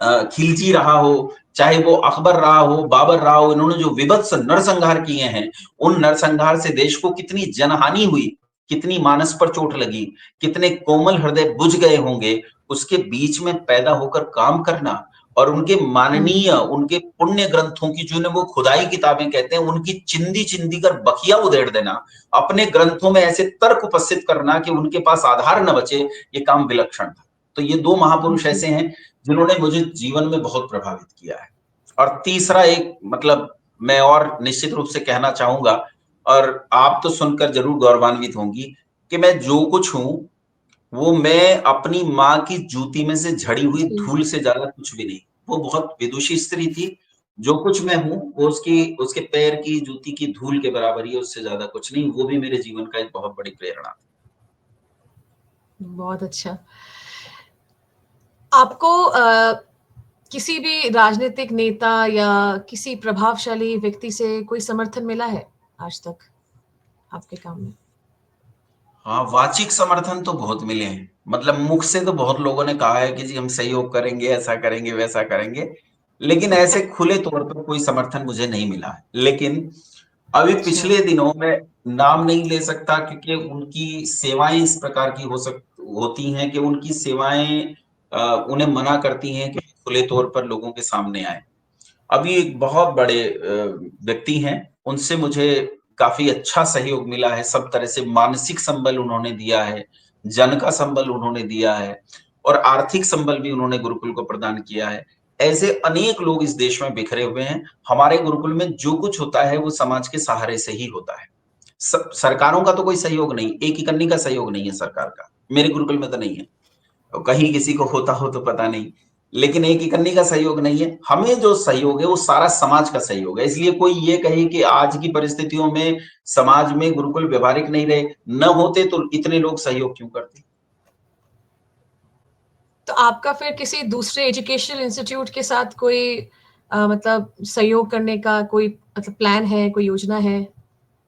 खिलजी रहा हो, चाहे वो अकबर रहा हो, बाबर रहा हो, इन्होंने जो विभत्स नरसंहार किए हैं, उन नरसंहार से देश को कितनी जनहानि हुई, कितनी मानस पर चोट लगी, कितने कोमल हृदय बुझ गए होंगे, उसके बीच में पैदा होकर काम करना और उनके माननीय, उनके पुण्य ग्रंथों की जो वो खुदाई किताबें कहते हैं, उनकी चिंदी-चिंदी कर बखिया उधेड़ देना, अपने ग्रंथों में ऐसे तर्क उपस्थित करना कि उनके पास आधार न बचे, ये काम विलक्षण था। तो ये 2 महापुरुष जी। ऐसे हैं, जिन्होंने मुझे जीवन में बहुत प्रभावित किया है। और तीसरा एक मतलब मैं और निश्चित रूप से कहना चाहूँगा और आप तो सुनकर ज़रूर गौरवान्वित होंगी कि मैं जो कुछ हूँ, वो मैं अपनी माँ की जूती में से झड़ी हुई जी। धूल से ज़्यादा कुछ भी नहीं। वो बहुत विदुषी स्त्री थी, जो कुछ मैं हूँ, वो उसके पैर की जूती की धूल के बराबर ही है, उससे ज़्यादा कुछ नहीं। वो भी मेरे जीवन का एक बहुत बड़ी प्रेरणा थी। बहुत अच्छा। आपको किसी भी राजनीतिक नेता या किसी प्रभावशाली व्यक्ति से कोई समर्थन मिला है आज तक आपके काम में? हाँ, वाचिक समर्थन तो बहुत मिले हैं। मतलब मुख से तो बहुत लोगों ने कहा है कि जी हम सहयोग करेंगे, ऐसा करेंगे, वैसा करेंगे। लेकिन ऐसे खुले तौर पर कोई समर्थन मुझे नहीं मिला है। लेकिन अभी अच्छा। पिछले दिनों में नाम नहीं ले सकता क्योंकि उनकी सेवाएँ इस प्रकार की होती हैं कि उनकी सेवाएँ उन्हें मना करती हैं कि खुले तौर पर लोगों के सामने आएँ। अभी एक बहुत बड़े व्यक्ति हैं, उनसे मुझे काफ़ी अच्छा सहयोग मिला है, सब तरह से मानसिक संबल उन्होंने दिया है, जन का संबल उन्होंने दिया है और आर्थिक संबल भी उन्होंने गुरुकुल को प्रदान किया है। ऐसे अनेक लोग इस देश में बिखरे हुए हैं। हमारे गुरुकुल में जो कुछ होता है, वो समाज के सहारे से ही होता है। सरकारों का तो कोई सहयोग नहीं, एक इकन्नी का सहयोग नहीं है सरकार का। मेरे गुरुकुल में तो नहीं है। कहीं किसी को होता हो तो पता नहीं। लेकिन एक इकन्नी का सहयोग नहीं है। हमें जो सहयोग है वो सारा समाज का सहयोग है। इसलिए कोई ये कहे कि आज की परिस्थितियों में समाज में गुरुकुल व्यवहारिक नहीं रहे, न होते तो इतने लोग सहयोग क्यों करते? तो आपका फिर किसी दूसरे एजुकेशनल इंस्टीट्यूट के साथ कोई मतलब सहयोग करने का कोई मतलब प्लान है, कोई योजना है?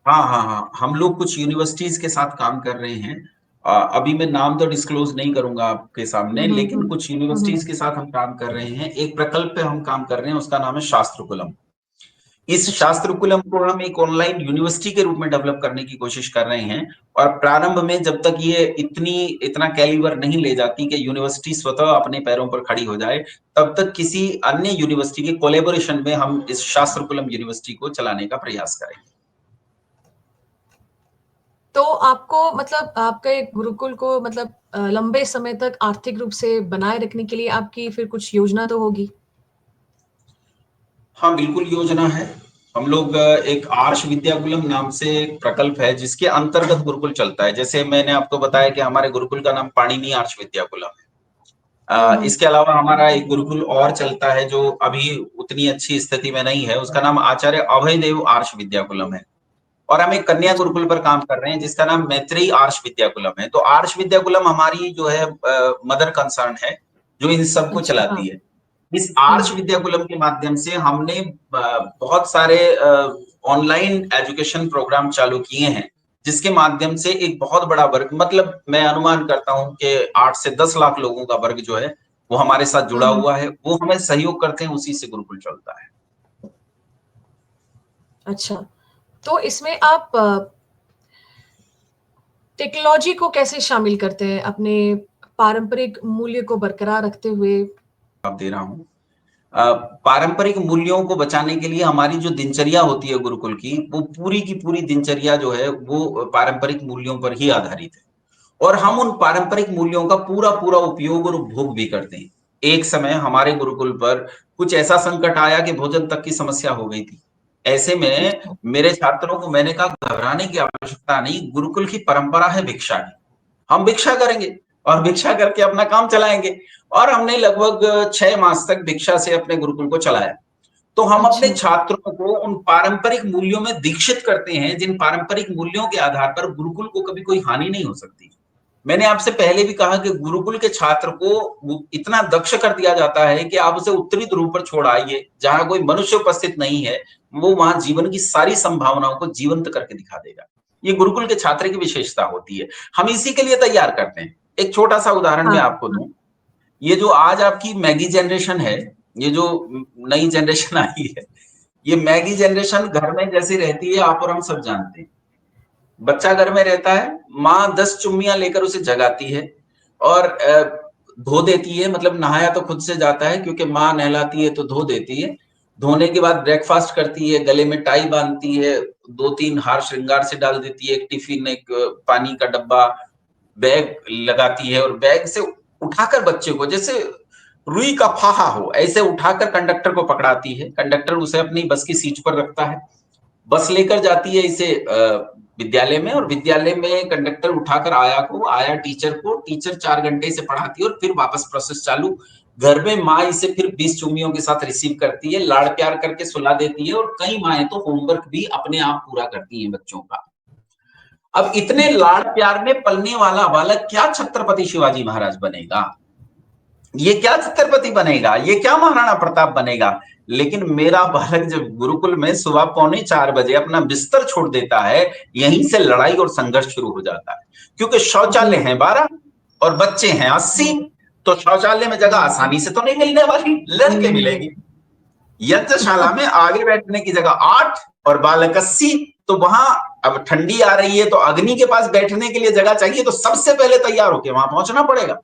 हाँ, हाँ, हाँ। हम लोग कुछ यूनिवर्सिटीज़ के साथ काम कर रहे हैं। अभी मैं नाम तो डिस्क्लोज़ नहीं करूँगा आपके हुँ, सामने, हुँ, लेकिन हुँ। कुछ हुँ, हुँ। यूनिवर्सिटीज़ के साथ हम काम कर रहे हैं। एक प्रकल्प पे हम काम कर रहे हैं, उसका नाम है शास्त्रकुलम। इस अच्छा। शास्त्रकुलम को हम एक ऑनलाइन यूनिवर्सिटी के रूप में डेवलप करने की कोशिश कर रहे हैं और प्रारंभ में जब तक ये इतना कैलिबर नहीं ले जाती कि यूनिवर्सिटी स्वतः अपने पैरों पर खड़ी हो जाए, तब तक किसी अन्य यूनिवर्सिटी के कोलैबोरेशन में हम इस शास्त्रकुलम यूनिवर्सिटी को चलाने का प्रयास करेंगे। तो आपको मतलब आपके गुरुकुल को मतलब लंबे समय तक आर्थिक रूप से बनाए रखने के लिए आपकी फिर कुछ योजना तो होगी? हाँ, बिल्कुल योजना है। हम लोग एक आर्ष विद्याकुलम नाम से एक प्रकल्प है जिसके अंतर्गत गुरुकुल चलता है। जैसे मैंने आपको बताया कि हमारे गुरुकुल का नाम पाणिनि आर्ष विद्याकुलम है। हुँ, हुँ। इसके अलावा हमारा एक गुरुकुल और चलता है जो अभी उतनी अच्छी स्थिति में नहीं है, उसका नाम आचार्य अभयदेव आर्ष विद्याकुलम है। और हम एक कन्या अच्छा, गुरुकुल पर काम कर रहे हैं जिसका नाम मैत्रेयी आर्ष विद्याकुलम है। तो आर्ष विद्याकुलम हमारी जो है मदर कंसर्न है, जो इन सबको अच्छा, हाँ। चलाती है। इस हुँ, आर्ष विद्याकुलम के माध्यम से हमने बहुत सारे ऑनलाइन एजुकेशन प्रोग्राम चालू किए हैं, जिसके माध्यम से एक बहुत बड़ा वर्ग मतलब मैं अनुमान करता हूँ कि 8 से 10 लाख लोगों का वर्ग जो है, वो हमारे साथ हुँ, जुड़ा हुँ। हुआ है। वो हमें सहयोग करते हैं, उसी से गुरुकुल चलता है। अच्छा, तो इसमें आप टेक्नोलॉजी को कैसे शामिल करते हैं अपने पारंपरिक मूल्य को बरकरार रखते हुए? जवाब दे रहा हूँ। पारंपरिक मूल्यों को बचाने के लिए हमारी जो दिनचर्या होती है गुरुकुल की, वो पूरी की पूरी दिनचर्या जो है, वो पारंपरिक मूल्यों पर ही आधारित है। और हम उन पारंपरिक मूल्यों का पूरा-पूरा उपयोग और उपभोग भी करते हैं। एक समय हमारे गुरुकुल पर कुछ ऐसा संकट आया कि भोजन तक की समस्या हो गई थी। ऐसे में अच्छा, मेरे छात्रों को मैंने कहा घबराने की आवश्यकता नहीं, गुरुकुल की परंपरा है भिक्षा की। हम भिक्षा करेंगे और भिक्षा करके अपना काम चलाएँगे और हमने लगभग 6 मास तक भिक्षा से अपने गुरुकुल को चलाया। तो हम अपने अच्छा, छात्रों को उन पारंपरिक मूल्यों में दीक्षित करते हैं, जिन पारंपरिक मूल्यों के आधार पर गुरुकुल को कभी कोई हानि नहीं हो सकती। मैंने आपसे पहले भी कहा कि गुरुकुल के छात्र को वो इतना दक्ष कर दिया जाता है कि आप उसे उत्तरी ध्रुव पर छोड़ आइए, जहाँ कोई मनुष्य उपस्थित नहीं है, वो वहाँ जीवन की सारी संभावनाओं को जीवंत करके दिखा देगा। ये गुरुकुल के छात्र की विशेषता होती है। हम इसी के लिए तैयार करते हैं। एक छोटा-सा उदाहरण हाँ, मैं आपको हाँ। दूँ, ये जो आज आपकी मैगी जनरेशन है, ये जो नई जनरेशन आई है, ये मैगी जनरेशन घर में जैसी रहती है आप और हम सब जानते हैं। बच्चा घर में रहता है, माँ 10 चुम्मियां लेकर उसे जगाती है और धो देती है, मतलब नहाया तो खुद से जाता है क्योंकि माँ नहलाती है तो धो देती है। धोने के बाद ब्रेकफास्ट करती है, गले में टाई बांधती है, 2-3 हार श्रृंगार से डाल देती है, एक टिफिन, एक पानी का डब्बा, बैग लगाती है और बैग से उठाकर बच्चे को जैसे रुई का फाहा हो ऐसे उठाकर कंडक्टर को पकड़ाती है। कंडक्टर उसे अपनी बस की सीट पर रखता है, बस लेकर जाती है इसे विद्यालय में, और विद्यालय में कंडक्टर उठाकर आया टीचर को, टीचर 4 घंटे से पढ़ाती है और फिर वापस प्रोसेस चालू। घर में माँ इसे फिर 20 चुम्मियों के साथ रिसीव करती है, लाड़ प्यार करके सुला देती है, और कई माएँ तो होमवर्क भी अपने आप पूरा करती हैं बच्चों का। अब इतने लाड़ प्यार में पलने वाला बालक क्या छत्रपति शिवाजी महाराज बनेगा? ये क्या छत्रपति बनेगा? ये क्या महाराणा प्रताप बनेगा? लेकिन मेरा बालक जब गुरुकुल में सुबह 3:45 बजे अपना बिस्तर छोड़ देता है, यहीं से लड़ाई और संघर्ष शुरू हो जाता है, क्योंकि शौचालय हैं 12 और बच्चे हैं 80, तो शौचालय में जगह आसानी से तो नहीं मिलने वाली, लड़के मिलेगी। यज्ञशाला में आगे बैठने की जगह 8 और बालक 80, तो वहां अब ठंडी आ रही है तो अग्नि के पास बैठने के लिए जगह चाहिए, तो सबसे पहले तैयार होकर वहां पहुंचना पड़ेगा।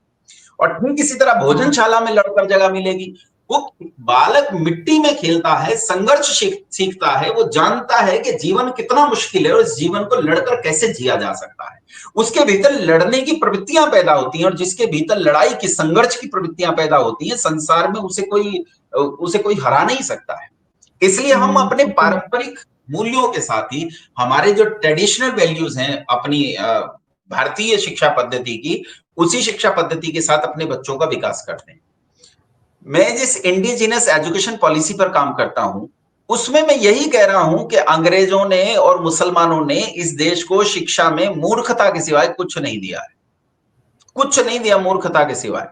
और ठीक इसी तरह भोजनशाला में लड़कर जगह मिलेगी। वो बालक मिट्टी में खेलता है, संघर्ष सीखता है, वो जानता है कि जीवन कितना मुश्किल है और इस जीवन को लड़कर कैसे जिया जा सकता है। उसके भीतर लड़ने की प्रवृत्तियां पैदा होती हैं, और जिसके भीतर लड़ाई की, संघर्ष की प्रवृत्तियां पैदा होती हैं, संसार में उसे कोई हरा नहीं सकता है। इसलिए हम अपने पारंपरिक मूल्यों के साथ ही हमारे जो ट्रेडिशनल वैल्यूज हैं अपनी भारतीय शिक्षा पद्धति की, उसी शिक्षा पद्धति के साथ अपने बच्चों का विकास करते हैं। मैं जिस इंडिजिनस एजुकेशन पॉलिसी पर काम करता हूं, उसमें मैं यही कह रहा हूं कि अंग्रेजों ने और मुसलमानों ने इस देश को शिक्षा में मूर्खता के सिवाय कुछ नहीं दिया है, कुछ नहीं दिया मूर्खता के सिवाय।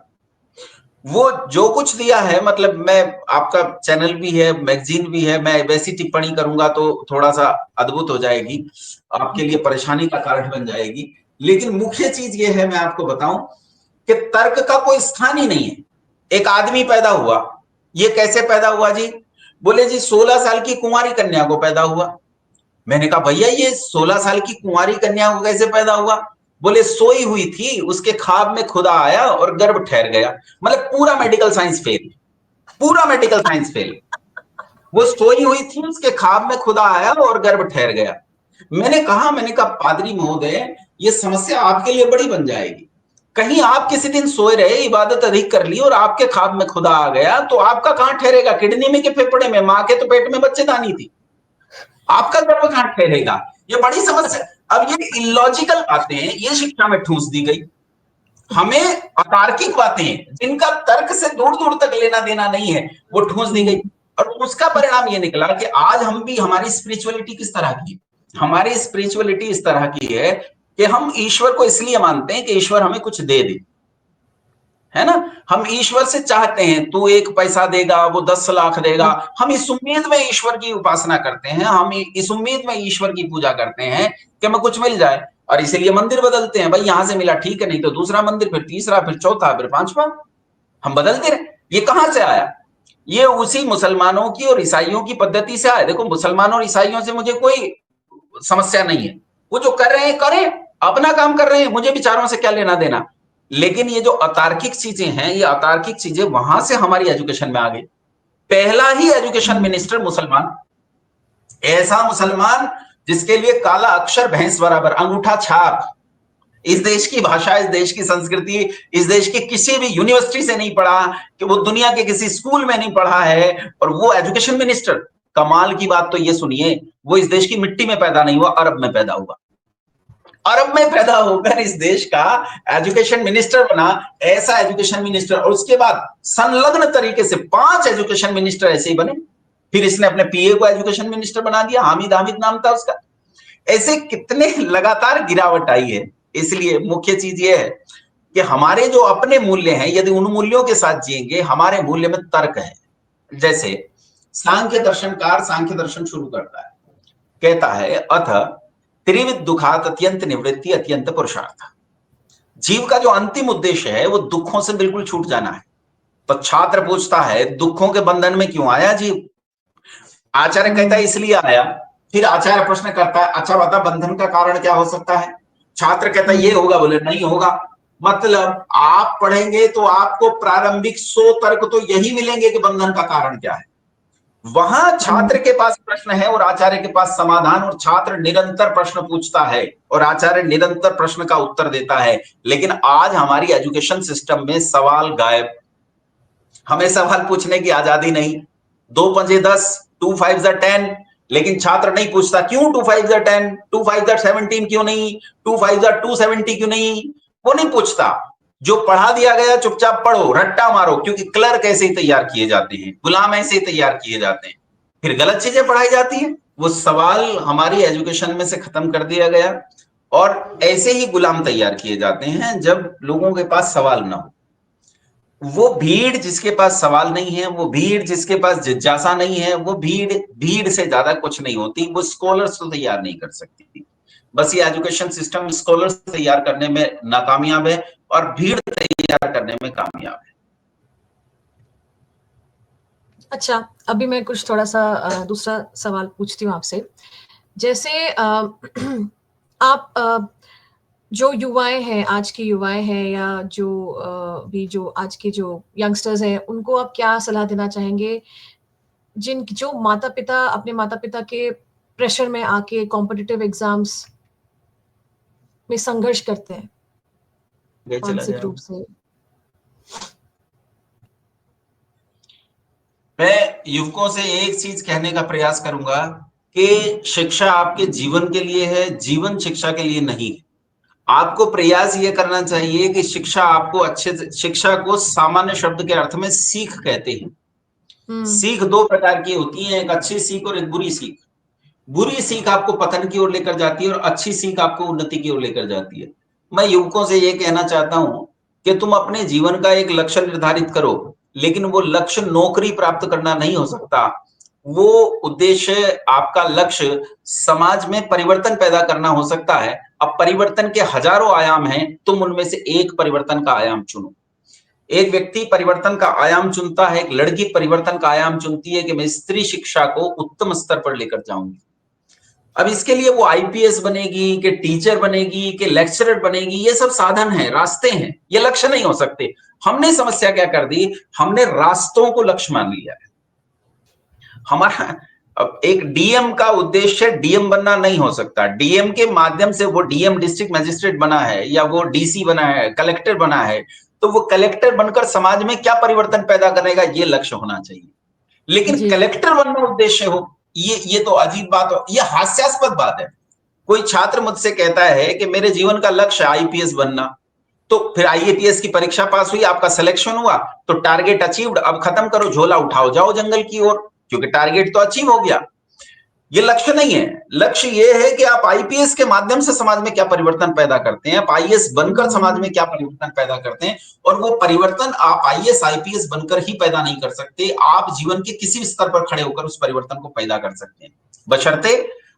वो जो कुछ दिया है, मतलब मैं, आपका चैनल भी है, मैगजीन भी है, मैं वैसी टिप्पणी करूंगा तो थोड़ा सा अद्भुत हो जाएगी, आपके लिए परेशानी का कारण बन जाएगी। लेकिन मुख्य चीज ये है, मैं आपको बताऊं कि तर्क का कोई स्थान ही नहीं है। एक आदमी पैदा हुआ, ये कैसे पैदा हुआ जी? बोले जी 16 साल की कुंवारी कन्या को पैदा हुआ। मैंने कहा भैया ये 16 साल की कुंवारी कन्या को कैसे पैदा हुआ? बोले सोई हुई थी, उसके ख्वाब में खुदा आया और गर्भ ठहर गया। मतलब पूरा मेडिकल साइंस फेल, पूरा मेडिकल साइंस फेल। वो सोई हुई थी, उसके ख्वाब में खुदा आया और गर्भ ठहर गया। मैंने कहा पादरी महोदय, ये समस्या आपके लिए बड़ी बन जाएगी। कहीं आप किसी दिन सोए रहे, इबादत अधिक कर ली और आपके ख्वाब में खुदा आ गया, तो आपका कहां ठहरेगा? किडनी में कि फेफड़े में? मां के तो पेट में बच्चेदानी थी, आपका गर्भ कहां ठहरेगा? ये बड़ी समस्या। अब ये इलॉजिकल बातें, ये शिक्षा में ठूंस दी गई। हमें अतार्किक बातें जिनका तर्क से दूर दूर तक लेना देना नहीं है, वो ठूंस दी गई। और उसका परिणाम ये निकला कि आज हम भी, हमारी स्पिरिचुअलिटी किस तरह की, हमारी स्पिरिचुअलिटी इस तरह की है कि हम ईश्वर को इसलिए मानते हैं कि ईश्वर हमें कुछ दे दे, है ना? हम ईश्वर से चाहते हैं तू 1 पैसा देगा, वो 10 लाख देगा। हम इस उम्मीद में ईश्वर की उपासना करते हैं, हम इस उम्मीद में ईश्वर की पूजा करते हैं कि हमें कुछ मिल जाए, और इसीलिए मंदिर बदलते हैं। भाई यहां से मिला ठीक है, नहीं तो दूसरा मंदिर, फिर तीसरा, फिर चौथा, फिर 5वां, हम बदलते रहे। ये कहां से आया? ये उसी मुसलमानों की और ईसाइयों की पद्धति से आया। देखो, मुसलमानों और ईसाइयों से मुझे कोई समस्या नहीं है, वो जो कर रहे हैं करें, अपना काम कर रहे हैं, मुझे विचारों से क्या लेना देना। लेकिन ये जो अतार्किक चीजें हैं, ये अतार्किक चीजें वहां से हमारी एजुकेशन में आ गई। पहला ही एजुकेशन मिनिस्टर मुसलमान, ऐसा मुसलमान जिसके लिए काला अक्षर भैंस बराबर, अंगूठा छाप, इस देश की भाषा, इस देश की संस्कृति, इस देश की किसी भी यूनिवर्सिटी से नहीं पढ़ा, कि वो दुनिया के किसी स्कूल में नहीं पढ़ा है, और वो एजुकेशन मिनिस्टर। कमाल की बात तो ये सुनिए, वो इस देश की मिट्टी में पैदा नहीं हुआ, अरब में पैदा हुआ। अरब में पैदा होकर इस देश का एजुकेशन मिनिस्टर बना, ऐसा एजुकेशन मिनिस्टर। और उसके बाद संलग्न तरीके से 5 एजुकेशन मिनिस्टर ऐसे ही बने। फिर इसने अपने पीए को एजुकेशन मिनिस्टर बना दिया, हामिद नाम था उसका। ऐसे कितने लगातार गिरावट आई है। इसलिए मुख्य चीज ये है कि हमारे जो अपने मूल्य हैं, यदि उन मूल्यों के साथ जिएंगे, हमारे मूल्य में तर्क है। जैसे सांख्य दर्शनकार सांख्य दर्शन शुरू करता है, कहता है अथ त्रिविध दुखात अत्यंत निवृत्ति अत्यंत पुरुषार्थ। जीव का जो अंतिम उद्देश्य है वो दुखों से बिल्कुल छूट जाना है। तो छात्र पूछता है दुखों के बंधन में क्यों आया जीव? आचार्य कहता है इसलिए आया। फिर आचार्य प्रश्न करता है अच्छा बता बंधन का कारण क्या हो सकता है? छात्र कहता है ये होगा, बोले नहीं होगा। मतलब आप पढ़ेंगे तो आपको प्रारंभिक 100 तर्क तो यही मिलेंगे कि बंधन का कारण क्या है। वहां छात्र के पास प्रश्न है और आचार्य के पास समाधान, और छात्र निरंतर प्रश्न पूछता है और आचार्य निरंतर प्रश्न का उत्तर देता है। लेकिन आज हमारी एजुकेशन सिस्टम में सवाल गायब। हमें सवाल पूछने की आजादी नहीं। 2 पंजे 10, 2 5 10, लेकिन छात्र नहीं पूछता क्यों 2 5 10, 2 5 17 क्यों नहीं, 2 5 270 क्यों नहीं, वो नहीं पूछता। जो पढ़ा दिया गया चुपचाप पढ़ो, रट्टा मारो, क्योंकि क्लर्क ऐसे ही तैयार किए जाते हैं, गुलाम ऐसे ही तैयार किए जाते हैं, फिर गलत चीजें पढ़ाई जाती है। वो सवाल हमारी एजुकेशन में से खत्म कर दिया गया और ऐसे ही गुलाम तैयार किए जाते हैं जब लोगों के पास सवाल ना हो। वो भीड़ जिसके पास सवाल नहीं है, वो भीड़ जिसके पास जिज्ञासा नहीं है, वो भीड़ से ज्यादा कुछ नहीं होती। वो स्कॉलर्स तो तैयार नहीं कर सकती। बस ये एजुकेशन सिस्टम स्कॉलर्स तैयार करने में नाकामयाब है और भीड़ तैयार करने में कामयाब है। अच्छा, अभी मैं कुछ थोड़ा-सा दूसरा सवाल पूछती हूँ आपसे। जैसे आप जो युवाएँ हैं, आज की युवाएँ हैं या भी जो आज के जो यंगस्टर्स हैं, उनको आप क्या सलाह देना चाहेंगे? जो माता-पिता अपने माता-पिता के प्रेशर में आके कॉम्पिटिटिव एग्ज़ाम्स में संघर्ष करते हैं, ये चला मानसिक जाएगा। रूप से। मैं युवकों से एक चीज कहने का प्रयास करूंगा कि शिक्षा आपके जीवन के लिए है, जीवन शिक्षा के लिए नहीं है। आपको प्रयास ये करना चाहिए कि शिक्षा आपको शिक्षा को सामान्य शब्द के अर्थ में सीख कहते हैं। सीख 2 प्रकार की होती है, एक अच्छी सीख और एक बुरी सीख। बुरी सीख आपको पतन की ओर लेकर जाती है और अच्छी सीख आपको उन्नति की ओर लेकर जाती है। मैं युवकों से ये कहना चाहता हूं कि तुम अपने जीवन का एक लक्ष्य निर्धारित करो, लेकिन वो लक्ष्य नौकरी प्राप्त करना नहीं हो सकता। वो उद्देश्य, आपका लक्ष्य समाज में परिवर्तन पैदा करना हो सकता है। अब परिवर्तन के हजारों आयाम हैं, तुम उनमें से एक परिवर्तन का आयाम चुनो। एक व्यक्ति परिवर्तन का आयाम चुनता है, एक लड़की परिवर्तन का आयाम चुनती है कि मैं स्त्री शिक्षा को उत्तम स्तर पर लेकर जाऊंगी। अब इसके लिए वो आईपीएस बनेगी कि टीचर बनेगी कि लेक्चरर बनेगी, ये सब साधन हैं, रास्ते हैं, ये लक्ष्य नहीं हो सकते। हमने समस्या क्या कर दी, हमने रास्तों को लक्ष्य मान लिया है। हमारा अब एक डीएम का उद्देश्य डीएम बनना नहीं हो सकता। डीएम के माध्यम से वो डीएम डिस्ट्रिक्ट मजिस्ट्रेट बना है या वो डीसी बना है, कलेक्टर बना है, तो वो कलेक्टर बनकर समाज में क्या परिवर्तन पैदा करेगा, ये लक्ष्य होना चाहिए। लेकिन जी। कलेक्टर बनना उद्देश्य हो, ये तो अजीब बात हो, ये हास्यास्पद बात है। कोई छात्र मुझसे कहता है कि मेरे जीवन का लक्ष्य आईपीएस बनना, तो फिर आईएपीएस की परीक्षा पास हुई, आपका सिलेक्शन हुआ, तो टारगेट अचीव्ड, अब खत्म करो, झोला उठाओ, जाओ जंगल की ओर, क्योंकि टारगेट तो अचीव हो गया। ये लक्ष्य नहीं है। लक्ष्य ये है कि आप आईपीएस के माध्यम से समाज में क्या परिवर्तन पैदा करते हैं, आप आईएएस बनकर समाज में क्या परिवर्तन पैदा करते हैं। और वो परिवर्तन आप आईएएस आईपीएस बनकर ही पैदा नहीं कर सकते, आप जीवन के किसी भी स्तर पर खड़े होकर उस परिवर्तन को पैदा कर सकते हैं, बशर्ते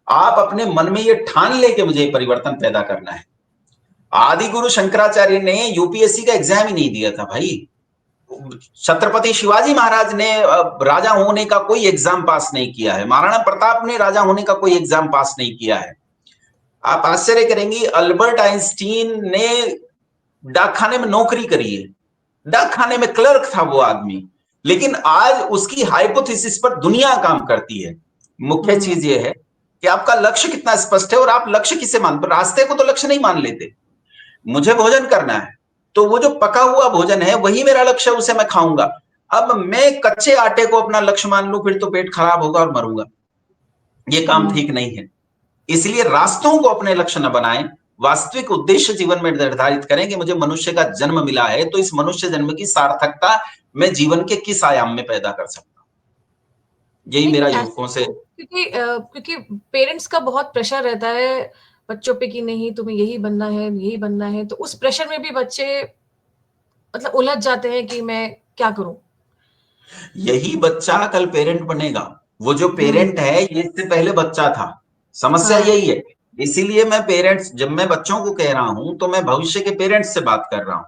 आप अपने मन में ये ठान ले कि मुझे परिवर्तन पैदा करना है। आदि गुरु शंकराचार्य ने यूपीएससी का एग्जाम ही नहीं दिया था भाई। छत्रपति शिवाजी महाराज ने राजा होने का कोई एग्जाम पास नहीं किया है। महाराणा प्रताप ने राजा होने का कोई एग्जाम पास नहीं किया है। आप आश्चर्य करेंगी, अल्बर्ट आइंस्टीन ने डाकखाने में नौकरी करी है, डाकखाने में क्लर्क था वो आदमी, लेकिन आज उसकी हाइपोथेसिस पर दुनिया काम करती है। मुख्य चीज ये है कि आपका लक्ष्य कितना स्पष्ट है और आप लक्ष्य किसे मानते, रास्ते को तो लक्ष्य नहीं मान लेते। मुझे भोजन करना है, तो वो जो पका हुआ भोजन है वही मेरा लक्ष्य, उसे मैं खाऊंगा। अब मैं कच्चे आटे को अपना लक्ष्य मान लूं, फिर तो पेट खराब होगा और मरूंगा, ये काम ठीक नहीं है। इसलिए रास्तों को अपने लक्ष्य न बनाएं, वास्तविक उद्देश्य जीवन में निर्धारित करें कि मुझे मनुष्य का जन्म मिला है, तो इस मनुष्य जन्म की सार्थकता मैं जीवन के किस आयाम में पैदा कर सकता हूं। यही लेकिन मेरा ऐसे युवकों से। तो क्योंकि पेरेंट्स का बहुत प्रेशर रहता है बच्चों पे कि नहीं तुम्हें यही बनना है, यही बनना है, तो उस प्रेशर में भी बच्चे मतलब उलझ जाते हैं कि मैं क्या करूं। यही बच्चा कल पेरेंट बनेगा। वो जो पेरेंट है ये इससे पहले बच्चा था, समस्या हाँ। यही है। इसीलिए मैं पेरेंट्स, जब मैं बच्चों को कह रहा हूं तो मैं भविष्य के पेरेंट्स से बात कर रहा हूं।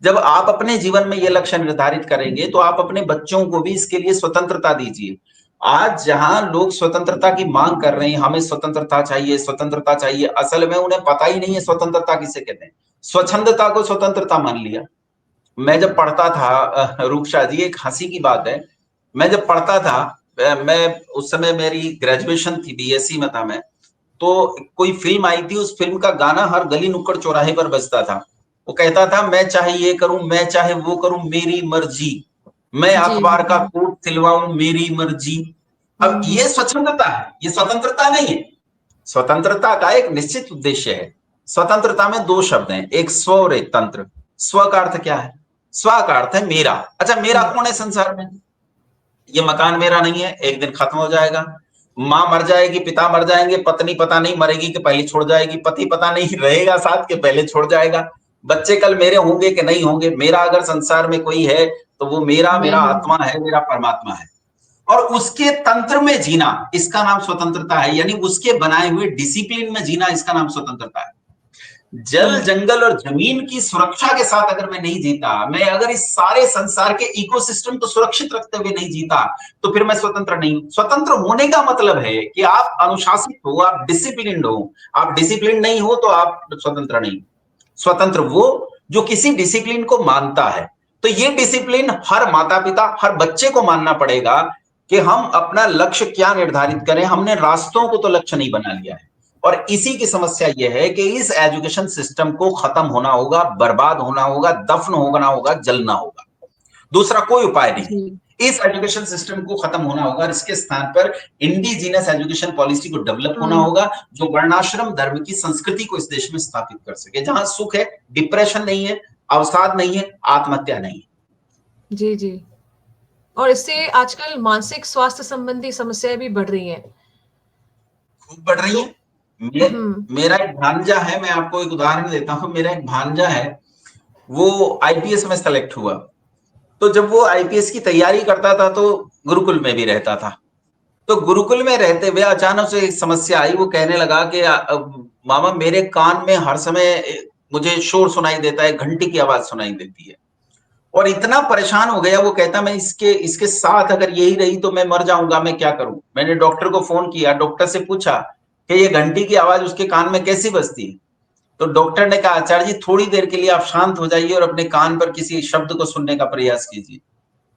जब आप अपने जीवन में ये लक्ष्य निर्धारित करेंगे तो आप अपने बच्चों को भी इसके लिए स्वतंत्रता दीजिए। आज जहां लोग स्वतंत्रता की मांग कर रहे हैं, हमें स्वतंत्रता चाहिए, स्वतंत्रता चाहिए, असल में उन्हें पता ही नहीं है स्वतंत्रता किसे कहते हैं। स्वच्छंदता को स्वतंत्रता मान लिया। मैं जब पढ़ता था, रूपशा जी, एक हंसी की बात है, मैं जब पढ़ता था, मैं उस समय मेरी ग्रेजुएशन थी, बीएससी में था मैं, तो कोई फिल्म आई थी, उस फिल्म का गाना हर गली नुक्कड़ चौराहे पर बजता था। वो कहता था, मैं चाहे ये करूं, मैं चाहे वो करूं, मेरी मर्जी, मैं जी, अखबार का बिल्कुल। कोट सिलवाऊं, मेरी मर्जी। अब ये स्वतंत्रता है, ये स्वतंत्रता नहीं है। स्वतंत्रता का एक निश्चित उद्देश्य है। स्वतंत्रता में दो शब्द हैं, एक स्व और एक तंत्र। स्व का अर्थ क्या है? स्व का अर्थ है मेरा। अच्छा, मेरा हुँ। कौन है संसार में? ये मकान मेरा नहीं है, एक दिन खत्म हो जाएगा। माँ मर जाएगी, पिता मर जाएंगे, पत्नी पता नहीं मरेगी कि पहले छोड़ जाएगी, पति पता नहीं रहेगा साथ के पहले छोड़ जाएगा, बच्चे कल मेरे होंगे कि नहीं होंगे। मेरा अगर संसार में कोई है तो वो मेरा मैं मेरा हूँ। आत्मा है, मेरा परमात्मा है। और उसके तंत्र में जीना, इसका नाम स्वतंत्रता है। यानी उसके बनाए हुए डिसिप्लिन में जीना, इसका नाम स्वतंत्रता है। जल हुँ, जंगल और जमीन की सुरक्षा के साथ अगर मैं नहीं जीता, मैं अगर इस सारे संसार के इकोसिस्टम को सुरक्षित रखते हुए नहीं जीता, तो फिर मैं स्वतंत्र नहीं हूं। स्वतंत्र होने का मतलब है कि आप अनुशासित हो, आप डिसिप्लिन हो। आप डिसिप्लिन नहीं हो तो आप स्वतंत्र नहीं। स्वतंत्र वो जो किसी डिसिप्लिन को मानता है। तो ये डिसिप्लिन हर माता पिता, हर बच्चे को मानना पड़ेगा कि हम अपना लक्ष्य क्या निर्धारित करें। हमने रास्तों को तो लक्ष्य नहीं बना लिया है। और इसी की समस्या यह है कि इस एजुकेशन सिस्टम को खत्म होना होगा, बर्बाद होना होगा, दफन होना होगा, जलना होगा। दूसरा कोई उपाय नहीं है। जी, इस एजुकेशन सिस्टम को खत्म होना होगा और इसके स्थान पर इंडिजीनियस एजुकेशन पॉलिसी को डेवलप होना हुँ। होगा, जो वर्णाश्रम धर्म की संस्कृति को इस देश में स्थापित कर सके, जहां सुख है, डिप्रेशन नहीं है, अवसाद नहीं है, आत्महत्या नहीं है। जी, जी। और इससे आजकल मानसिक स्वास्थ्य संबंधी समस्याएँ भी बढ़ रही हैं। खूब बढ़ रही तो है। मे, हुँ, मेरा एक भांजा है, मैं आपको एक उदाहरण देता हूं। मेरा एक भांजा है, वो आईपीएस में सेलेक्ट हुआ। तो जब वो आईपीएस की तैयारी करता था तो गुरुकुल में भी रहता था। तो गुरुकुल में रहते हुए अचानक से एक समस्या आई। वो कहने लगा कि मामा, मेरे कान में हर समय मुझे शोर सुनाई देता है, घंटी की आवाज सुनाई देती है। और इतना परेशान हो गया, वो कहता, मैं इसके इसके साथ अगर यही रही तो मैं मर जाऊंगा, मैं क्या करूं। मैंने डॉक्टर को फोन किया, डॉक्टर से पूछा कि ये घंटी की आवाज उसके कान में कैसी बजती है। तो डॉक्टर ने कहा, आचार्य जी, थोड़ी देर के लिए आप शांत हो जाइए और अपने कान पर किसी शब्द को सुनने का प्रयास कीजिए,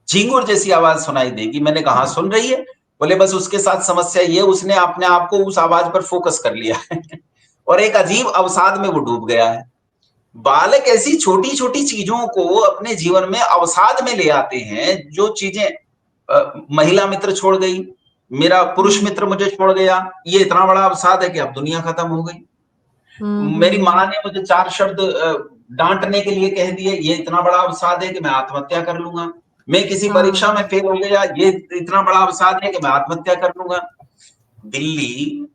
झींगुर जैसी आवाज सुनाई देगी। मैंने कहा, हाँ, सुन रही है। बोले, बस उसके साथ समस्या ये, उसने अपने आप को उस आवाज पर फोकस कर लिया है और एक अजीब अवसाद में वो डूब गया है। बालक ऐसी छोटी छोटी चीजों को अपने जीवन में अवसाद में ले आते हैं, जो चीजें महिला मित्र छोड़ गई, मेरा पुरुष हुँ, मित्र मुझे छोड़ गया, ये इतना बड़ा अवसाद है कि अब दुनिया खत्म हो गई। हुँ, मेरी हुँ। माँ ने मुझे चार शब्द डांटने के लिए कह दिए, ये इतना बड़ा अवसाद है कि मैं आत्महत्या कर लूंगा। मैं किसी परीक्षा में हाँ, फेल हो गया, ये इतना बड़ा अवसाद है कि मैं आत्महत्या कर लूंगा। दिल्ली,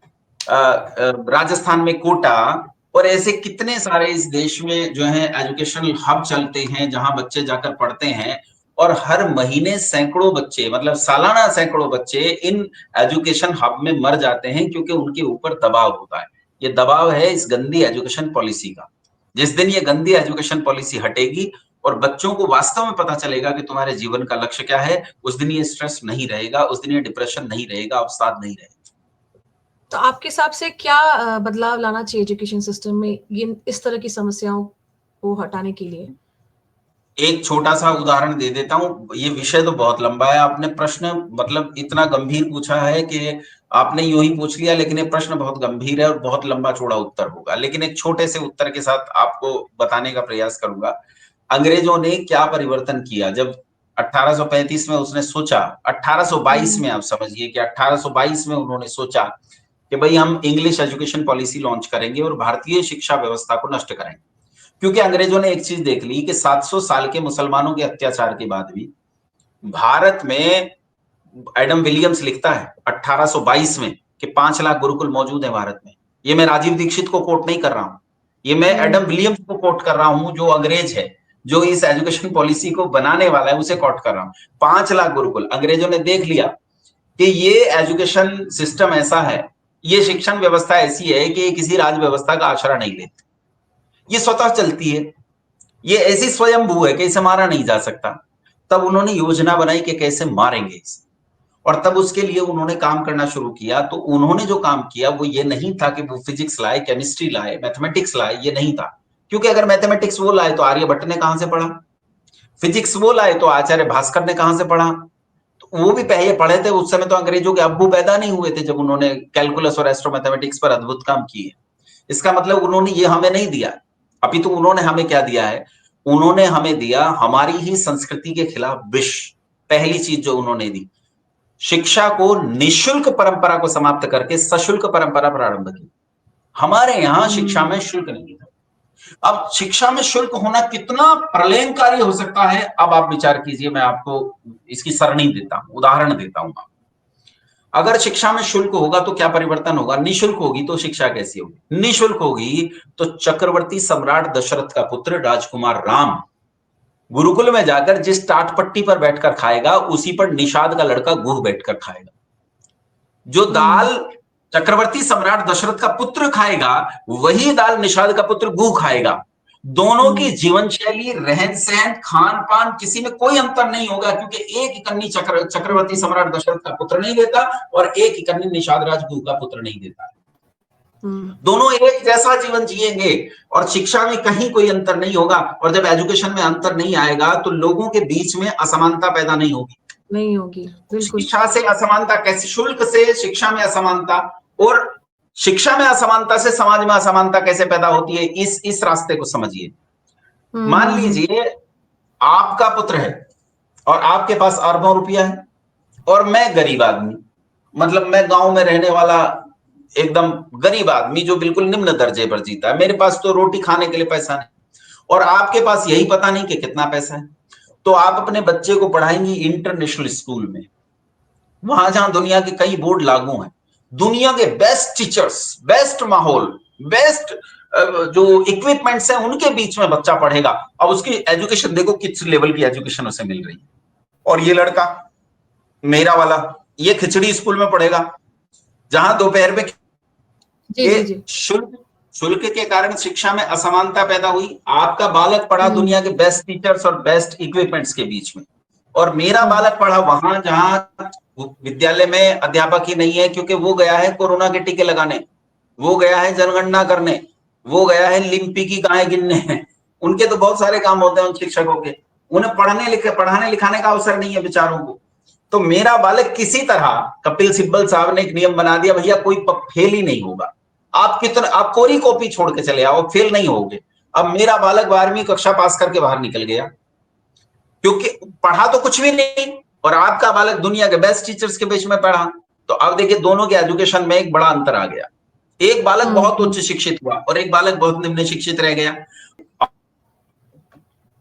राजस्थान में कोटा, और ऐसे कितने सारे इस देश में जो है एजुकेशनल हब चलते हैं, जहां बच्चे जाकर पढ़ते हैं। और हर महीने सैकड़ों बच्चे, मतलब सालाना सैकड़ों बच्चे इन एजुकेशन हब में मर जाते हैं, क्योंकि उनके ऊपर दबाव होता है। ये दबाव है इस गंदी एजुकेशन पॉलिसी का। जिस दिन ये गंदी एजुकेशन पॉलिसी हटेगी और बच्चों को वास्तव में पता चलेगा कि तुम्हारे जीवन का लक्ष्य क्या है, उस दिन ये स्ट्रेस नहीं रहेगा, उस दिन ये डिप्रेशन नहीं रहेगा, अवसाद नहीं रहेगा। तो आपके हिसाब से क्या बदलाव लाना चाहिए एजुकेशन सिस्टम में ये इस तरह की समस्याओं को हटाने के लिए? एक छोटा-सा उदाहरण दे देता हूँ। ये विषय तो बहुत लंबा है। आपने प्रश्न मतलब इतना गंभीर पूछा है कि आपने यूँ ही पूछ लिया, लेकिन ये प्रश्न बहुत गंभीर है और बहुत लंबा-चौड़ा उत्तर होगा। लेकिन एक छोटे से उत्तर के साथ आपको बताने का प्रयास करूँगा। अंग्रेजों ने क्या परिवर्तन किया जब 1835 में उसने सोचा, 1822 हुँ, में आप समझिए कि 1822 में उन्होंने सोचा कि भई हम इंग्लिश एजुकेशन पॉलिसी लॉन्च करेंगे और भारतीय शिक्षा व्यवस्था को नष्ट करेंगे। क्योंकि अंग्रेजों ने एक चीज देख ली कि 700 साल के मुसलमानों के अत्याचार के बाद भी भारत में, एडम विलियम्स लिखता है 1822 में कि 5 लाख गुरुकुल मौजूद है भारत में। ये मैं राजीव दीक्षित को कोट नहीं कर रहा हूं, ये मैं हुँ, एडम विलियम्स को कोट कर रहा हूं, जो अंग्रेज है, जो इस एजुकेशन पॉलिसी को बनाने वाला है, उसे कोट कर रहा हूं। 5 लाख गुरुकुल, अंग्रेजों ने देख लिया कि ये एजुकेशन सिस्टम ऐसा है, ये शिक्षण व्यवस्था ऐसी है कि किसी राज व्यवस्था का आश्रय नहीं लेती, ये स्वतः चलती है। ये ऐसी स्वयंभू है कि इसे मारा नहीं जा सकता। तब उन्होंने योजना बनाई कि कैसे मारेंगे इसे, और तब उसके लिए उन्होंने काम करना शुरू किया। तो उन्होंने जो काम किया वो ये नहीं था कि वो फिजिक्स लाए, केमिस्ट्री लाए, मैथमेटिक्स लाए, ये नहीं था। क्योंकि अगर मैथमेटिक्स वो लाए तो आर्यभट्ट ने कहां से पढ़ा, फिजिक्स वो लाए तो आचार्य भास्कर ने कहां से पढ़ा। तो वो भी पहले पढ़े थे, उस समय तो अंग्रेजों के अब्बू पैदा नहीं हुए थे जब उन्होंने कैलकुलस और एस्ट्रोमैथमेटिक्स पर अद्भुत काम किए। इसका मतलब उन्होंने ये हमें नहीं दिया, अभी तो उन्होंने हमें क्या दिया है, उन्होंने हमें दिया हमारी ही संस्कृति के खिलाफ विष। पहली चीज जो उन्होंने दी, शिक्षा को निशुल्क परंपरा को समाप्त करके सशुल्क परंपरा प्रारंभ की। हमारे यहां शिक्षा में शुल्क नहीं था। अब शिक्षा में शुल्क होना कितना प्रलयंकारी हो सकता है, अब आप विचार कीजिए। मैं आपको इसकी सरणी देता हूं, उदाहरण देता हूं। अगर शिक्षा में शुल्क होगा तो क्या परिवर्तन होगा, निशुल्क होगी तो शिक्षा कैसी होगी, निशुल्क होगी तो चक्रवर्ती सम्राट दशरथ का पुत्र राजकुमार राम गुरुकुल में जाकर जिस टाट पट्टी पर बैठकर खाएगा, उसी पर निषाद का लड़का गुह बैठकर खाएगा। जो दाल चक्रवर्ती सम्राट दशरथ का पुत्र खाएगा, वही दाल निषाद का पुत्र गुह खाएगा। दोनों की जीवन शैली, रहन सहन, खान पान, किसी में कोई अंतर नहीं होगा, क्योंकि एक ही कन्नी चक्रवर्ती सम्राट दशरथ का पुत्र नहीं देता और एक ही कन्नी निषाद राज गुह का पुत्र नहीं देता। दोनों एक जैसा जीवन जिएंगे और शिक्षा में कहीं कोई अंतर नहीं होगा। और जब एजुकेशन में अंतर नहीं आएगा तो लोगों के बीच में असमानता पैदा नहीं होगी। बिल्कुल। शिक्षा से असमानता कैसे, शुल्क से शिक्षा में असमानता, और शिक्षा में असमानता से समाज में असमानता कैसे पैदा होती है, इस रास्ते को समझिए। मान लीजिए आपका पुत्र है और आपके पास अरबों रुपया है और मैं गरीब आदमी, मतलब मैं गांव में रहने वाला एकदम गरीब आदमी जो बिल्कुल निम्न दर्जे पर जीता है, मेरे पास तो रोटी खाने के लिए पैसा नहीं, और आपके पास यही पता नहीं कि कितना पैसा है। तो आप अपने बच्चे को पढ़ाएंगी इंटरनेशनल स्कूल में, वहां जहां दुनिया के कई बोर्ड लागू हैं, दुनिया के बेस्ट टीचर्स, बेस्ट माहौल, बेस्ट जो इक्विपमेंट्स हैं, उनके बीच में बच्चा पढ़ेगा। अब उसकी एजुकेशन देखो किस लेवल की एजुकेशन उसे मिल रही है। और ये लड़का मेरा वाला ये खिचड़ी स्कूल में पढ़ेगा, जहां दोपहर में शुल्क के कारण शिक्षा में असमानता पैदा हुई। आपका बालक पढ़ा दुनिया के बेस्ट टीचर्स और बेस्ट इक्विपमेंट्स के बीच में, और मेरा बालक पढ़ा वहां जहां विद्यालय में अध्यापक ही नहीं है, क्योंकि वो गया है कोरोना के टीके लगाने, वो गया है जनगणना करने, वो गया है लिम्पी की गायें गिनने। उनके तो बहुत सारे काम होते हैं उन शिक्षकों के, उन्हें पढ़ाने लिखाने का अवसर नहीं है बेचारों को। तो मेरा बालक किसी तरह, कपिल सिब्बल साहब ने एक नियम बना दिया, भैया कोई फेल ही नहीं होगा, आप कोरी कॉपी छोड़ के चले आओ, फेल नहीं होगे। अब मेरा बालक 12वीं कक्षा पास करके बाहर निकल गया, क्योंकि पढ़ा तो कुछ भी नहीं, और आपका बालक दुनिया के बेस्ट टीचर्स के बीच में पढ़ा। तो अब देखिए दोनों के एजुकेशन में एक बड़ा अंतर आ गया। एक बालक बहुत उच्च शिक्षित हुआ और एक बालक बहुत निम्न शिक्षित रह गया।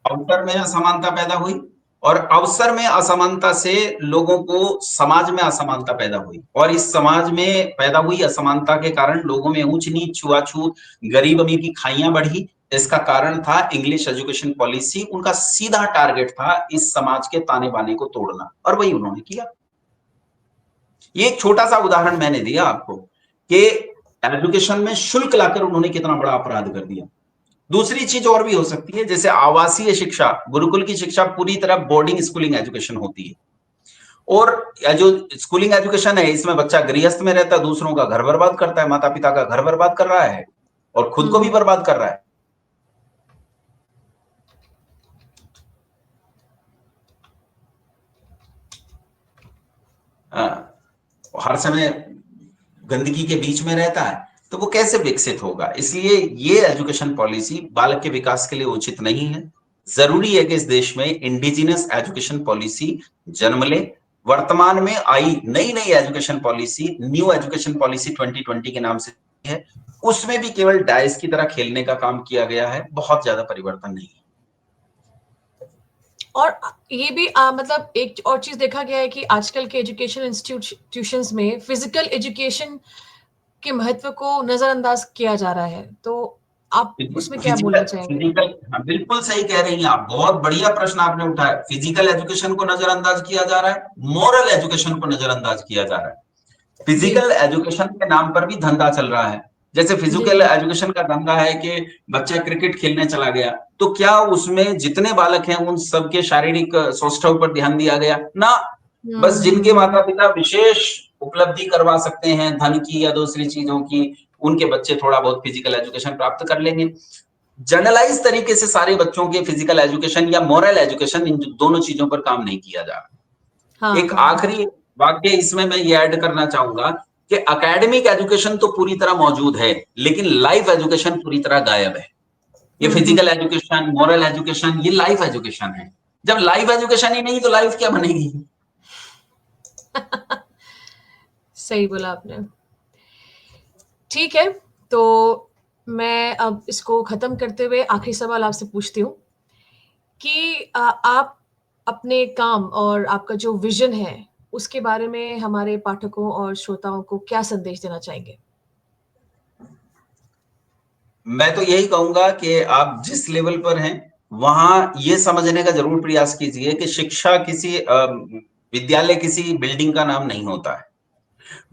अवसर में असमानता पैदा हुई, और अवसर में असमानता से लोगों को समाज में असमानता पैदा हुई, और इस समाज में पैदा हुई असमानता के कारण लोगों में ऊंच नीच, छुआछूत, गरीब अमीर की खाइयां बढ़ी। इसका कारण था इंग्लिश एजुकेशन पॉलिसी। उनका सीधा टारगेट था इस समाज के ताने बाने को तोड़ना, और वही उन्होंने किया। ये एक छोटा सा उदाहरण मैंने दिया आपको कि एजुकेशन में शुल्क लाकर उन्होंने कितना बड़ा अपराध कर दिया। दूसरी चीज और भी हो सकती है, जैसे आवासीय शिक्षा, गुरुकुल की शिक्षा पूरी तरह बोर्डिंग स्कूलिंग एजुकेशन होती है, और जो स्कूलिंग एजुकेशन है इसमें बच्चा गृहस्थ में रहता है, दूसरों का घर बर्बाद करता है, माता पिता का घर बर्बाद कर रहा है और खुद को भी बर्बाद कर रहा है। हर समय गंदगी के बीच में रहता है, तो वो कैसे विकसित होगा। इसलिए ये एजुकेशन पॉलिसी बालक के विकास के लिए उचित नहीं है। जरूरी है कि इस देश में इंडिजिनस एजुकेशन पॉलिसी जन्म ले। वर्तमान में आई नई नई education policy, new education policy 2020 के नाम से है, उसमें भी केवल डाइस की तरह खेलने का काम किया गया है, बहुत ज्यादा परिवर्तन नहीं है। और ये भी मतलब एक और चीज देखा गया है कि आजकल के एजुकेशन इंस्टीट्यूशंस में फिजिकल एजुकेशन के महत्व को नजरअंदाज किया जा रहा है। तो आप उसमें क्या बोलना चाहेंगे? हाँ, बिल्कुल सही कह रही हैं आप, बहुत बढ़िया प्रश्न आपने उठाया। फिजिकल एजुकेशन को नजरअंदाज किया जा रहा है, मॉरल एजुकेशन को नजरअंदाज किया जा रहा है। फिजिकल एजुकेशन के नाम पर भी धंधा चल रहा है। जैसे जी, फिजिकल जी। एजुकेशन का धंधा है कि बच्चा क्रिकेट खेलने चला गया, तो क्या उसमें जितने बालक हैं उन सबके शारीरिक सौष्ठव पर ध्यान दिया गया? ना, बस जिनके हुँ। माता-पिता विशेष उपलब्धि करवा सकते हैं, धन की या दूसरी चीज़ों की, उनके बच्चे थोड़ा बहुत फिजिकल एजुकेशन प्राप्त कर लेंगे। जनरलाइज़ तरीके से सारे बच्चों के फिजिकल एजुकेशन या मोरल एजुकेशन, इन दोनों चीज़ों पर काम नहीं किया जा रहा। हाँ, एक हाँ, हाँ। आखिरी वाक्य इसमें मैं ये ऐड करना चाहूँगा कि एकेडमिक एजुकेशन तो पूरी तरह मौजूद है, लेकिन लाइफ एजुकेशन पूरी तरह गायब है। ये हुँ, हुँ। फिजिकल एजुकेशन, मोरल एजुकेशन, ये लाइफ एजुकेशन है। जब लाइफ एजुकेशन ही नहीं तो लाइफ क्या बनेगी? सही बोला आपने। ठीक है, तो मैं अब इसको ख़त्म करते हुए आखिरी सवाल आपसे पूछती हूँ कि आप अपने काम और आपका जो विज़न है, उसके बारे में हमारे पाठकों और श्रोताओं को क्या संदेश देना चाहेंगे? मैं तो यही कहूँगा कि आप जिस लेवल पर हैं, वहाँ ये समझने का ज़रूर प्रयास कीजिए कि शिक्षा किसी विद्यालय किसी बिल्डिंग का नाम नहीं होता है।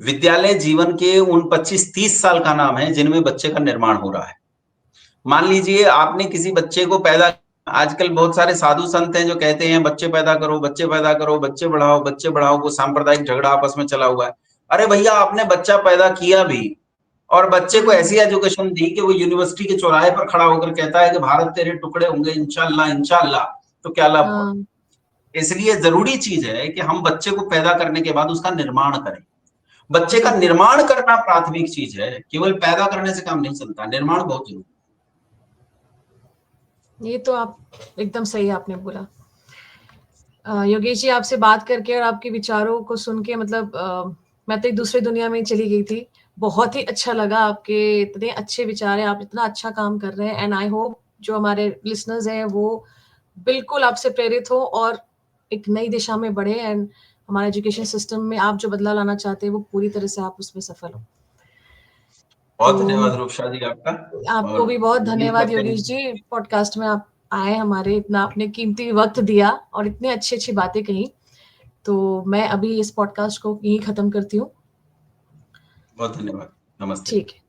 विद्यालय जीवन के उन 25-30 साल का नाम है, जिनमें बच्चे का निर्माण हो रहा है। मान लीजिए आपने किसी बच्चे को पैदा, आजकल बहुत सारे साधु संत हैं जो कहते हैं बच्चे पैदा करो, बच्चे पैदा करो, बच्चे बढ़ाओ, वो सांप्रदायिक झगड़ा आपस में चला हुआ है। अरे भैया, आपने बच्चा पैदा किया भी और बच्चे को हुँ, ऐसी एजुकेशन दी कि वो यूनिवर्सिटी के चौराहे पर खड़ा होकर कहता है कि भारत तेरे टुकड़े होंगे इंशाल्लाह इंशाल्लाह, तो क्या लाभ हुआ? हाँ। इसलिए जरूरी चीज है कि हम बच्चे को पैदा करने के बाद उसका निर्माण करें। बच्चे का बिल्कुल, निर्माण करना प्राथमिक चीज है, केवल पैदा करने से काम नहीं चलता, निर्माण बहुत जरूरी। ये तो आप एकदम सही आपने बोला। योगेश जी आपसे बात करके और आपके विचारों को सुन के मतलब मैं तो एक दूसरी दुनिया में ही चली गई थी। बहुत ही अच्छा लगा आपके इतने अच्छे विचार हैं, आप इतना अच्छा काम कर रहे हैं एंड आई होप जो हमारे लिसनर्स हैं वो बिल्कुल आपसे प्रेरित हो और एक नई दिशा में बढ़े एंड हमारे एजुकेशन सिस्टम में आप जो बदलाव लाना चाहते हैं वो पूरी तरह से आप उसमें सफल हो। तो बहुत धन्यवाद रूपशा जी आपका। आपको और भी बहुत उम्मीद धन्यवाद करते योगेश हैं। जी, पॉडकास्ट में आप आए हमारे, इतना आपने कीमती वक़्त दिया और इतनी अच्छी-अच्छी बातें कही। तो मैं अभी इस पॉडकास्ट को यहीं ख़त्म करती हूँ। बहुत धन्यवाद। नमस्ते। ठीक है।